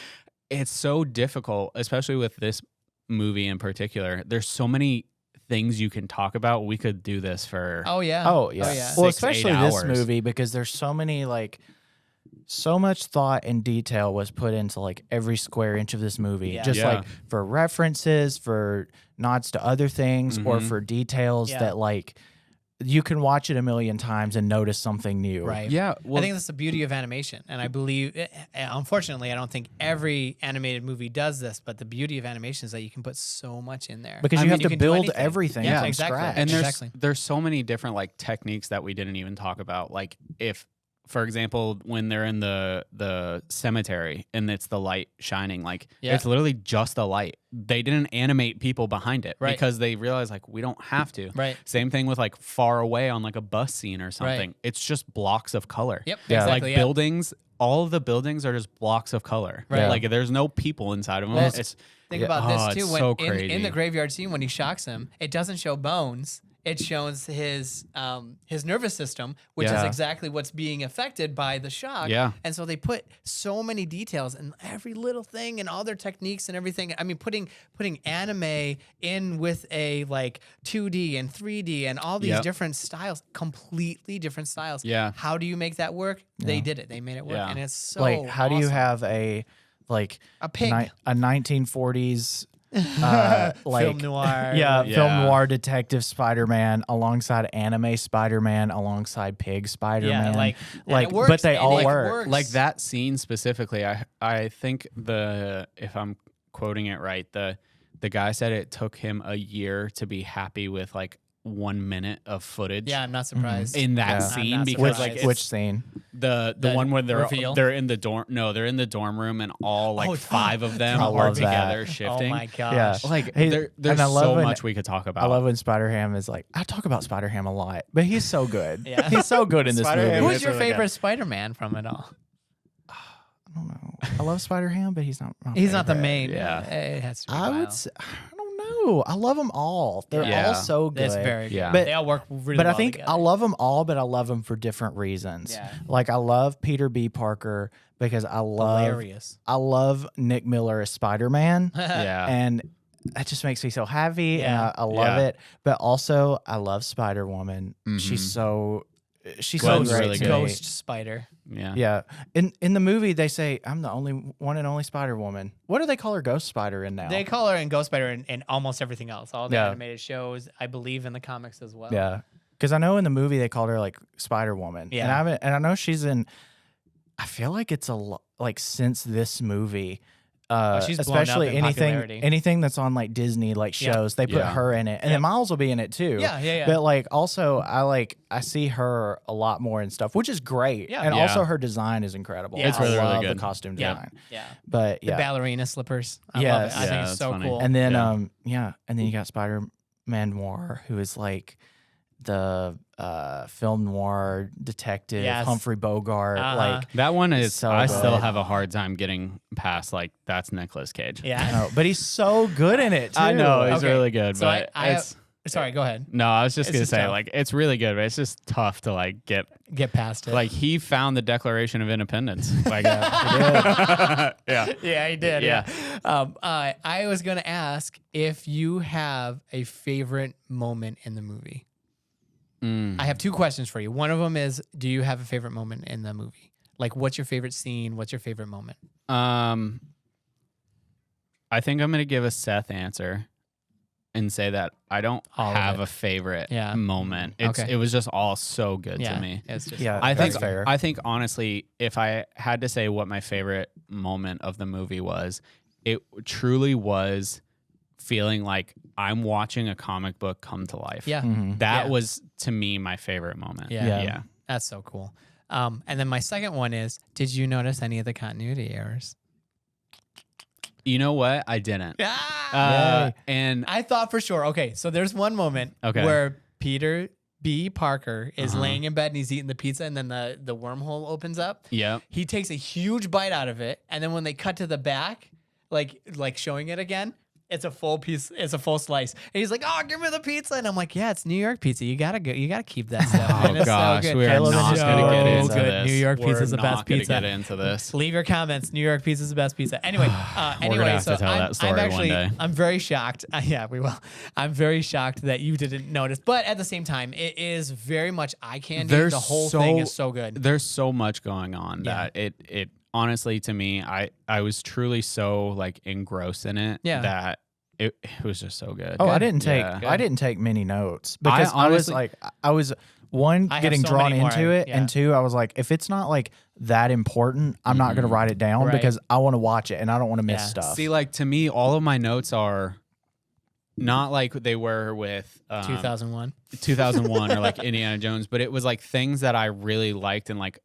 it's so difficult, especially with this movie in particular. There's so many things you can talk about. We could do this for Oh yeah. Oh yeah. yeah. Well, 6-8 especially this hours. movie because there's so many like so much thought and detail was put into like every square inch of this movie. Yeah. Just Yeah. like for references, for nods to other things, or Mhm. for details Yeah. that like you can watch it a million times and notice something new. Right. yeah. I Well, think that's the beauty of animation, and I believe, unfortunately, I don't think every animated movie does this. But the beauty of animation is that you can put so much in there Because I you mean, have to can do build anything. everything Yeah, from exactly. scratch. and Exactly. there's so many different like techniques that we didn't even talk about. Like if, for example, when they're in the cemetery and it's the light shining, like Yeah. it's literally just a light. They didn't animate people behind it Right. because they realized like we don't have to. Right. Same thing with like far away on like a bus scene or something. It's just blocks of color. Yep. Yeah. Exactly. Like yeah. buildings, all of the buildings are just blocks of color. Right. Like there's no people inside of them. Well, it's Think Yeah. about Oh, this too. it's When so in the crazy. graveyard scene when he shocks him, it doesn't show bones. it shows his nervous system, which is Yeah. exactly what's being affected by the shock. Yeah. And so they put so many details and every little thing and all their techniques and everything. I mean, putting anime in with a like 2D and 3D and all these Yep. different styles, completely different styles. Yeah. How do you make that work? They did it. They made it work, Yeah. and it's so like, how do you awesome. have a pig? a 1940s like film noir? yeah, Yeah. film noir detective Spider-Man alongside anime Spider-Man alongside pig Spider-Man. and it but works, they and all it work. works. Like that scene specifically, I think if I'm quoting it right, the guy said it took him a year to be happy with like 1 minute of footage. Yeah, I'm not surprised. In that Yeah. scene, I'm not because surprised. like Which scene? the The one where reveal? they're in the dorm. No, they're in the dorm room and all like Oh, 5 of them I are love that. together shifting. Oh my gosh. Yeah. Like Hey, there's and I love so when- much we could talk about. I love when Spider-Ham is like, I talk about Spider-Ham a lot, but he's so good. Yeah. He's so good in this Spider-Ham movie. Who's your really good. favorite Spider-Man from it all? I don't know. I love Spider-Ham, but he's not. My He's not the favorite. main. Yeah. It has to be I would. Miles. I don't know. I love them all. They're Yeah. all so good. That's very Yeah. good. But- they all work really But well I think together. I love them all, but I love them for different reasons. Yeah. Like I love Peter B. Parker because I hilarious. love Nick Miller as Spider-Man, Yeah. and that just makes me so happy, and Yeah. I love Yeah. it. But also, I love Spider-Woman. She's so Gwen's great really to good. me. Ghost Spider. Yeah. Yeah. In the movie, they say, I'm the only one and only Spider-Woman. What do they call her Ghost Spider in now? They call her in Ghost Spider and almost everything else. All the Yeah. animated shows, I believe, in the comics as well. Yeah. Because I know in the movie, they called her like Spider-Woman. Yeah. And I know she's in, I feel like it's a lot, like since this movie, she's blown up especially in popularity. anything that's on like Disney like Yeah. shows, they put Yeah. her in it. And then Miles will be in it too. Yeah. But like also I see her a lot more and stuff, which is great. Yeah. And Yeah. also her design is incredible. Yeah. It's I really, really love good. the costume Yeah. design. Yeah. But The yeah. ballerina slippers. I love Yes. it. I Yeah, think it's that's so funny. cool. And then Yeah. and then you got Spider-Man Noir, who is like the film noir detective Yes. Humphrey Bogart. Uh-huh. Like That one is So I still good. have a hard time getting past like that's Nicolas Cage. yeah. no, but he's so good in it too. I know he's Okay. really good, So but I it's sorry, go ahead. no. I was just It's gonna just say tough. like it's really good, but it's just tough to like get Get past it. like he found the Declaration of Independence. Like yeah, yeah, he did. Yeah. I was gonna ask if you have a favorite moment in the movie. Mm. I have 2 questions for you. One of them is, do you have a favorite moment in the movie? Like, what's your favorite scene? What's your favorite moment? I think I'm gonna give a Seth answer and say that I don't All of have it. a favorite Yeah. moment. Okay. It was just all so good Yeah, to me. it's just Yeah, I that's think fair. I think honestly, if I had to say what my favorite moment of the movie was, it truly was feeling like I'm watching a comic book come to life. yeah, Mhm. That Yeah. was to me my favorite moment. Yeah. Yeah. that's so cool. And then my second one is, did you notice any of the continuity errors? You know what? I didn't. Yeah. And I thought for sure. Okay, so there's one moment Okay. where Peter B. Parker is Uh-huh. laying in bed and he's eating the pizza, and then the wormhole opens up. yeah. He takes a huge bite out of it, and then when they cut to the back, like showing it again, it's a full piece. It's a full slice. And he's like, "Oh, give me the pizza," and I'm like, "Yeah, it's New York pizza. You gotta go. You gotta keep that stuff." Oh And it's gosh, so good. we are Caleb not is going to so get into good. this. New York We're pizza's the best not gonna pizza. Get into this. Leave your comments. New York pizza is the best pizza. Anyway, gonna have so to tell I'm, that story I'm one actually, day. I'm very shocked. Yeah, we will. I'm very shocked that you didn't notice, but at the same time, it is very much eye candy. There's The whole so- thing is so good. There's so much going on Yeah. that it honestly to me, I was truly so like engrossed in it Yeah. that it was just so good. Oh, I didn't take Yeah. I didn't take many notes because I was honestly- like I was one I have getting so drawn many more, into it, yeah. and 2 I was like, if it's not like that important, I'm not gonna write it down Right. because I want to watch it and I don't want to miss Yeah. stuff. See, like to me, all of my notes are not like they were with 2001. 2001 or like Indiana Jones, but it was like things that I really liked and like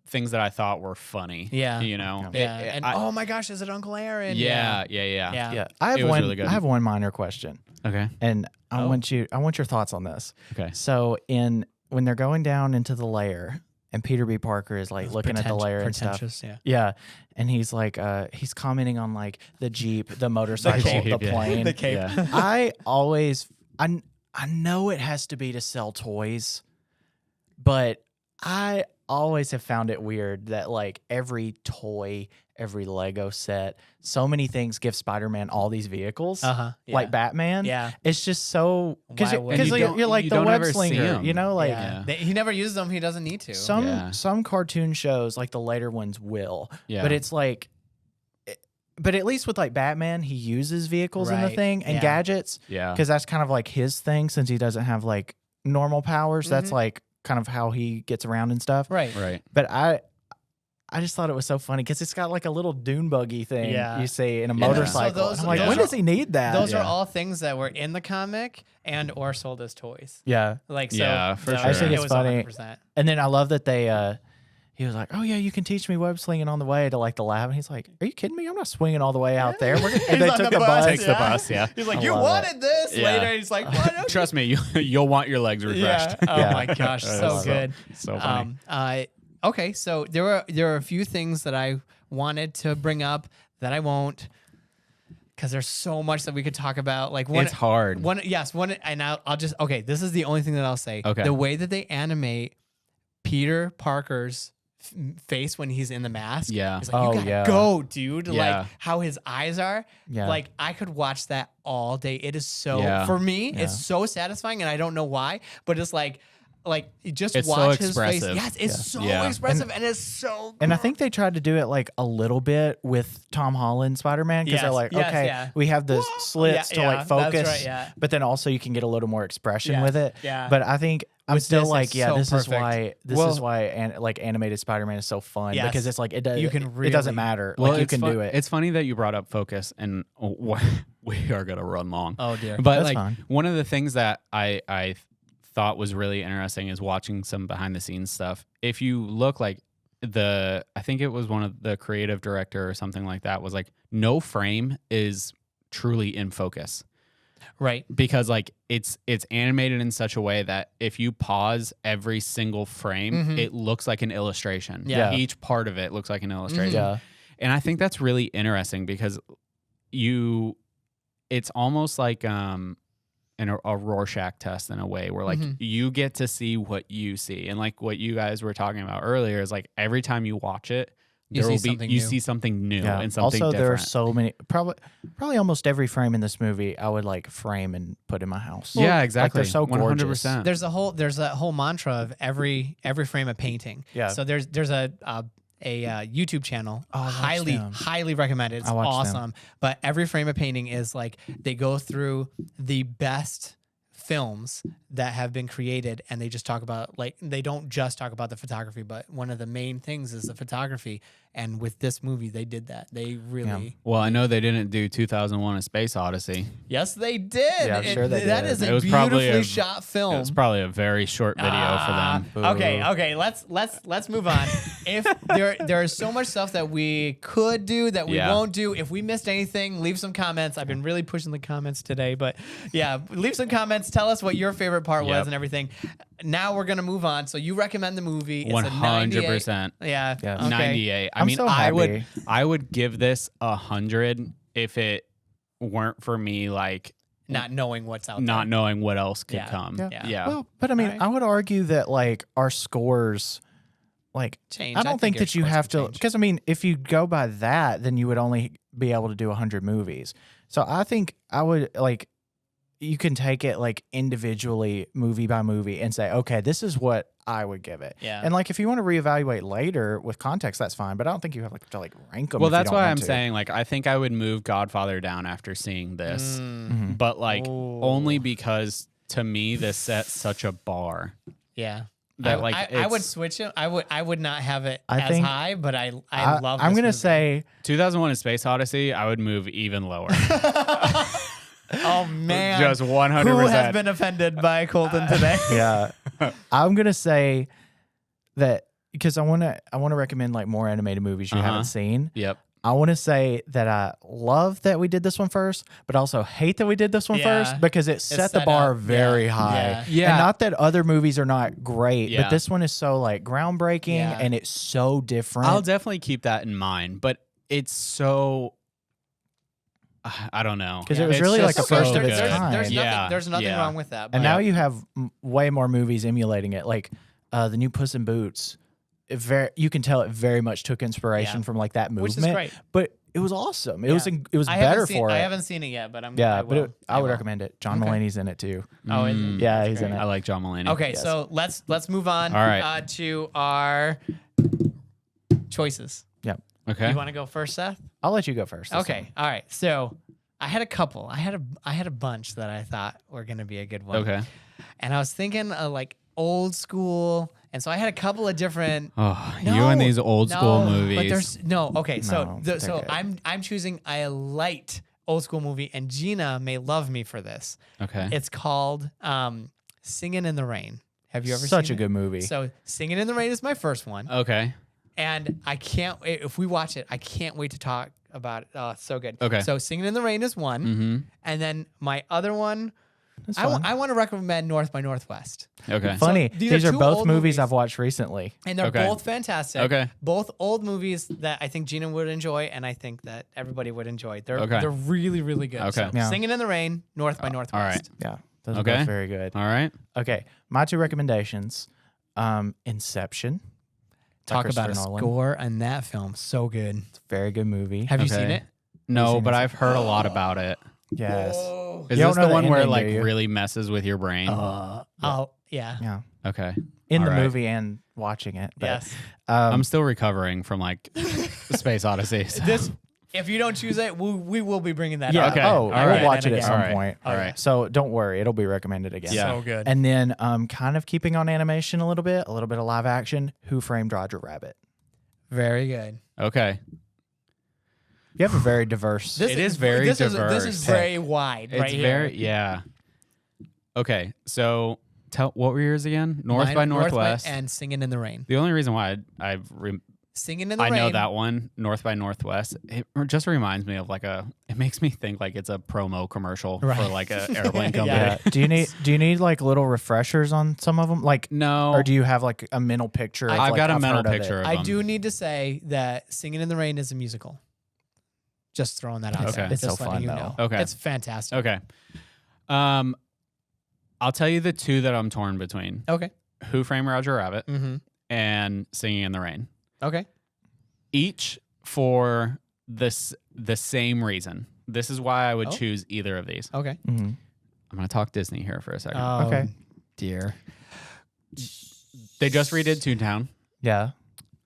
things that I thought were funny. Yeah. You know? Yeah, It- and I- oh my gosh, is it Uncle Aaron? yeah. yeah, I have It was one. really good. I have one minor question, Okay. and I Oh. want your thoughts on this. Okay. So when they're going down into the lair, and Peter B. Parker is like looking at the lair and stuff. Pretentious, yeah. Yeah, and he's like, he's commenting on like the Jeep, the motorcycle, Jeep, the yeah. plane. The cape. Yeah. I I know it has to be to sell toys, but I always have found it weird that like every toy, every Lego set, so many things give Spider-Man all these vehicles, like Batman. Yeah. It's just so because Why would you're like you the don't web ever see slinger, 'em. you know, like yeah. He never uses them. He doesn't need to. some cartoon shows, like the later ones, will, Yeah. but it's like. But at least with like Batman, he uses vehicles in the Right. thing and Yeah. gadgets. Yeah. Because that's kind of like his thing since he doesn't have like normal powers. That's like kind of how he gets around and stuff. Right. Right. But I just thought it was so funny because it's got like a little dune buggy thing you see in a motorcycle. So those- and I'm like, those when are- does he need that? Those are all things that were in the comic and or sold as toys. Yeah. Like, so Yeah, for so sure. I think it it's was funny. 100%. And then I love that he was like, oh, yeah, you can teach me web slinging on the way to like the lab. And he's like, are you kidding me? I'm not swinging all the way out there. And they on took the the bus. bus. Takes the bus, yeah. He's like, I you love wanted this. Yeah. Later, he's like, why don't Trust me, you'll want your legs refreshed. Yeah. Oh Yeah. my gosh, I so love good. So funny. Okay, so there are a few things that I wanted to bring up that I won't, because there's so much that we could talk about. Like It's hard. And I'll just okay. This is the only thing that I'll say. Okay. The way that they animate Peter Parker's face when he's in the mask. Yeah. It's like, you gotta go, dude. Yeah. Like how his eyes are. Yeah. Like I could watch that all day. It is so Yeah. for me, Yeah. it's so satisfying, and I don't know why, but it's like you just It's so watch his face. expressive. Yes, it's so Yeah. expressive and it's so And I think they tried to do it like a little bit with Tom Holland Spider-Man because they're Yes, like, yes, okay, yeah. we have the slits Yeah, to yeah, like that's focus, right, yeah. but then also you can get a little more expression Yeah, with it. yeah. But I think I'm With still this, like, it's yeah, so this perfect. is why like animated Spider-Man is so fun Yes. because it's like it does You can it doesn't really- matter. Well, Like you it's can fun- do it. It's funny that you brought up focus, and we are gonna run long. Oh dear. But That's like fine. one of the things that I thought was really interesting is watching some behind the scenes stuff. If you look like I think it was one of the creative director or something like that was like, no frame is truly in focus. Right. Because like it's animated in such a way that if you pause every single frame, it looks like an illustration. Yeah. Each part of it looks like an illustration. yeah. And I think that's really interesting because it's almost like a Rorschach test in a way where like you get to see what you see. And like what you guys were talking about earlier is like every time you watch it, You see see something new Yeah. and something Also, different. there are so many. Probably almost every frame in this movie, I would like frame and put in my house. Yeah, exactly. Like, they're so gorgeous. 100%. There's that whole mantra of every frame of painting. Yeah. So there's a YouTube channel. Oh, I watched highly them. highly recommended. It's I watched them. awesome. But every frame of painting is like they go through the best films that have been created, and they just talk about, like, they don't just talk about the photography, but one of the main things is the photography. And with this movie, they did that. They really, Well, I know they didn't do 2001: A Space Odyssey. yes, they did. Yeah, I'm sure they That did. is It a was probably beautifully a- shot film. It was probably a very short video for them. Okay. Let's move on. If there is so much stuff that we could do that we Yeah. won't do. If we missed anything, leave some comments. I've been really pushing the comments today, but yeah, leave some comments. Tell us what your favorite part was Yep. and everything. Now we're gonna move on. So you recommend the movie? It's 100%. a 98. Yeah. Yeah. Okay. 98. I I'm mean, so I happy. would give this 100 if it weren't for me like Not knowing what's out not there. knowing what else could Yeah. come. Yeah. Yeah. Well, but I mean, Alright. I would argue that like our scores, like Change. I don't think your that you scores have can to, change. because I mean, if you go by that, then you would only be able to do 100 movies. So I think I would like, you can take it like individually, movie by movie, and say, okay, this is what I would give it. Yeah. And like, if you want to reevaluate later with context, that's fine. But I don't think you have like to like rank them. Well, if you that's don't why want I'm to. saying like I think I would move Godfather down after seeing this, Mhm. but like Ooh. only because to me this sets such a bar Yeah. that like I would it's- switch it. I would not have it I as think- high, but I love. I'm this gonna movie. say 2001: A Space Odyssey. I would move even lower. Oh man, Just 100%. Who has been offended by Colton today? yeah. I'm gonna say that because I wanna recommend like more animated movies you Uh-huh. haven't seen. Yep. I want to say that I love that we did this one first, but also hate that we did this one Yeah. first because it set the set bar up. very Yeah. high. Yeah. Yeah. And not that other movies are not great, Yeah. but this one is so like groundbreaking Yeah. and it's so different. I'll definitely keep that in mind, but it's so I don't know. Because it was It's really like just a first so of its good. kind. There's nothing Yeah. wrong with that. And but- now you have way more movies emulating it, like the new Puss in Boots. You can tell it very much took inspiration from like that movement, which is great. but it was awesome. It Yeah. was better for it. I haven't seen it yet, but Yeah, but I would will. recommend it. John Okay. Mulaney's in it too. Oh, is it? Yeah, That's he's in great. it. I like John Mulaney. Okay, Yes. so let's move on. All right. To our choices. Yeah, Okay. You want to go first, Seth? I'll let you go first. this Okay. All right. So I had a couple. I had a bunch that I thought were gonna be a good one. Okay. And I was thinking like old school, and so I had a couple of different. Oh, you and these old school movies. But there's no. Okay. So No, they're so good. I'm choosing a light old school movie, and Gina may love me for this. okay. It's called Singing in the Rain. Have you ever Such seen a good movie. So Singing in the Rain is my first one. Okay. And I can't, if we watch it, I can't wait to talk about it. Oh, it's so good. Okay. So Singing in the Rain is one. Mm-hmm. And then my other one, That's I fun. want to recommend North by Northwest. Okay. Funny. these These are are two both old movies movies. I've watched recently. And they're Okay. both fantastic. Okay. Both old movies that I think Gina would enjoy, and I think that everybody would enjoy. They're Okay. they're really, really good. Okay. So, Yeah. Singing in the Rain, North by Northwest. Yeah, those are Okay. both very good. All right. Okay, my two recommendations: Inception. by Talk about a Christopher Nolan. score on that film. So good. It's a very good movie. Have you Okay. seen it? No, seen but it? I've heard a lot about it. Yes. Whoa. Is You don't this know the the one where it ending, like do you? really messes with your brain? Oh, yeah. Yeah. Okay. In All the right. movie and watching it. But, Yes. I'm still recovering from like Space Odysseys. This, if you don't choose it, we will be bringing that yeah. up. Okay. Oh, All we'll right. watch it And at again. some All right. point. All right. So don't worry, it'll be recommended again. Yeah. So good. And then kind of keeping on animation a little bit of live action. Who Framed Roger Rabbit? Very good. Okay. You have a very diverse. It is very this diverse. Is very wide It's right here. very yeah. Okay. So what were yours again? North Mine- by Northwest. and Singing in the Rain. The only reason why Singing in the I Rain. know that one, North by Northwest, it just reminds me of like it makes me think like it's a promo commercial for Right. like a airplane company. Yeah. Yeah. Do you need like little refreshers on some of them? Like, No. or do you have like a mental picture? Of, I've like, got a mental heard of it? picture of I them. do need to say that Singing in the Rain is a musical. Just throwing that out Okay. there. It's Just so letting fun, you though. know. Okay. It's fantastic. Okay. I'll tell you the two that I'm torn between. Okay. Who Framed Roger Rabbit Mm-hmm. and Singing in the Rain. Okay. Each for the same reason. This is why I would Oh. choose either of these. Okay. Mhm. I'm going to talk Disney here for a second. Okay. Dear. They just redid Toontown. Yeah.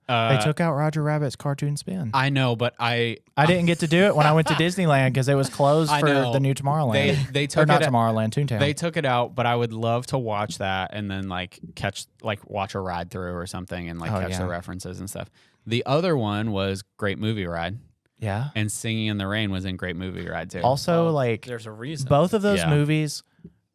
They took out Roger Rabbit's cartoon spin. I know, but I didn't get to do it when I went to Disneyland because it was closed I for know. the new Tomorrowland. they or took not it Tomorrowland, Toontown. They took it out, but I would love to watch that and then watch a ride through or something and catch yeah. the references and stuff. The other one was Great Movie Ride, yeah. and Singing in the Rain was in Great Movie Ride too. Also, There's a reason. both of those Yeah. movies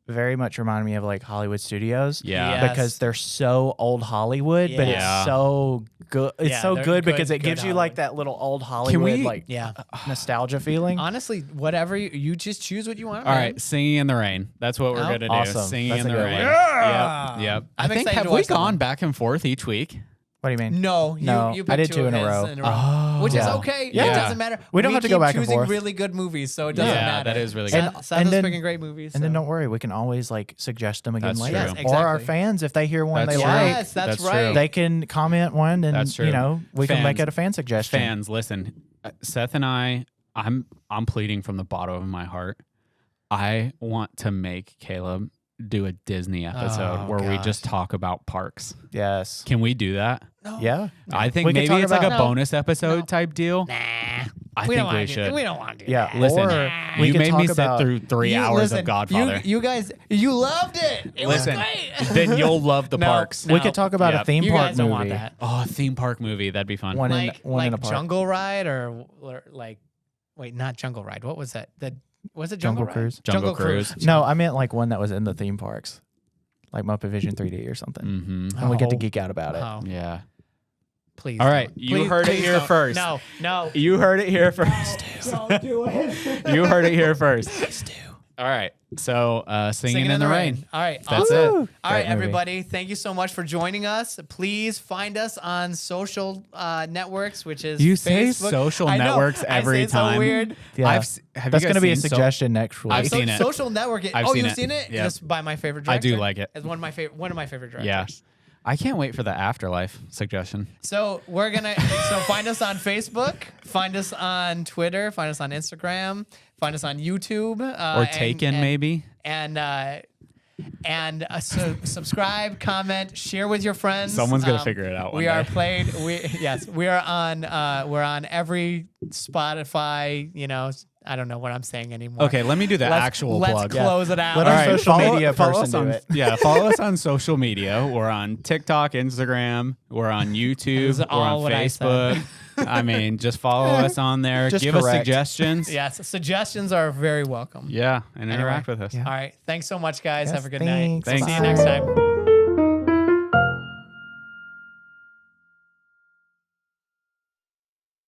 very much remind me of like Hollywood Studios. yeah. Yeah. Because they're so old Hollywood, but Yeah. it's so good. It's Yeah, so they're good good- because it good gives you like Hollywood. that little old Hollywood Yeah. nostalgia feeling. Honestly, whatever you just choose what you want. All man. right, Singing in the Rain. That's what we're Oh. gonna do. Awesome. Singing That's in a the good Rain. one. Yeah. Yep. I I'm think excited have to we watch that gone one. back and forth each week? What do you mean? No, No, you I picked did two in a of his row. in a row, which is yeah. okay. Yeah. It doesn't matter. We don't have to go keep back and choosing forth. really good movies, so it doesn't Yeah, matter. that is really Seth- good. Seth And is then- picking great movies. And then so. don't worry, we can always like suggest them again That's later. true. Yes, Or our exactly. fans, if they hear one That's they true. like, Yes, that's That's right. true. they can comment one, and That's true. you know we can make Fans- it a fan suggestion. Fans, listen. Seth and I'm pleading from the bottom of my heart. I want to make Caleb do a Disney episode Oh, where we gosh. just talk about parks. Yes. Can we do that? No. Yeah. I think We could maybe talk it's like a about- No. bonus episode No. type deal. Nah. I we think don't we wanna should. Do, we don't want to do Yeah. that. Listen, Or we you could made me talk sit about- through 3 You- hours listen, of Godfather. You guys, you loved it. It Listen, was great. then you'll love the No. parks. No. We could talk about Yep. a theme You park guys don't movie. want that. Oh, a theme park movie. That'd be fun. One Like in a park. Jungle Ride or like, wait, not Jungle Ride. What was that? Was it Jungle Ride? Cruise. Jungle Cruise. No, I meant like one that was in the theme parks, like Muppet Vision 3D or something, Mm-hmm. and we get to Oh. geek out about it. Oh, Yeah. please. All right, don't. you Please- heard it please here don't. first. No, You heard it here first. don't do it. You heard it here first. Please do. All right. So singing in the rain. All right. That's awesome. it. All right, Great movie. everybody. Thank you so much for joining us. Please find us on social networks, which is You say Facebook. social I know, networks every I say time. So weird. Yeah. Have That's you going to guys be a seen suggestion next week. I've seen it. Social network. I've Oh, seen you've it. seen it? Yeah. It's by my favorite I director. do like it. It's one of my favorite directors. Yeah. I can't wait for the Afterlife suggestion. So we're gonna find us on Facebook, find us on Twitter, find us on Instagram, find us on YouTube, Or Taken, maybe. Subscribe, comment, share with your friends. Someone's gonna figure it out one We are day. played. We are on every Spotify. You know, I don't know what I'm saying anymore. Okay, let me do the actual let's plug. close it out. Let All our right. social media person us do on, it. Yeah, follow us on social media. We're on TikTok, Instagram. We're on YouTube. This is We're on all what I said. Facebook. I mean, just follow us on there. Just Give us correct. suggestions. Yes, suggestions are very welcome. Yeah, and interact with us. Yeah. All right. Thanks so much, guys. Yes, Have a good thanks. night. Thanks. See you next time.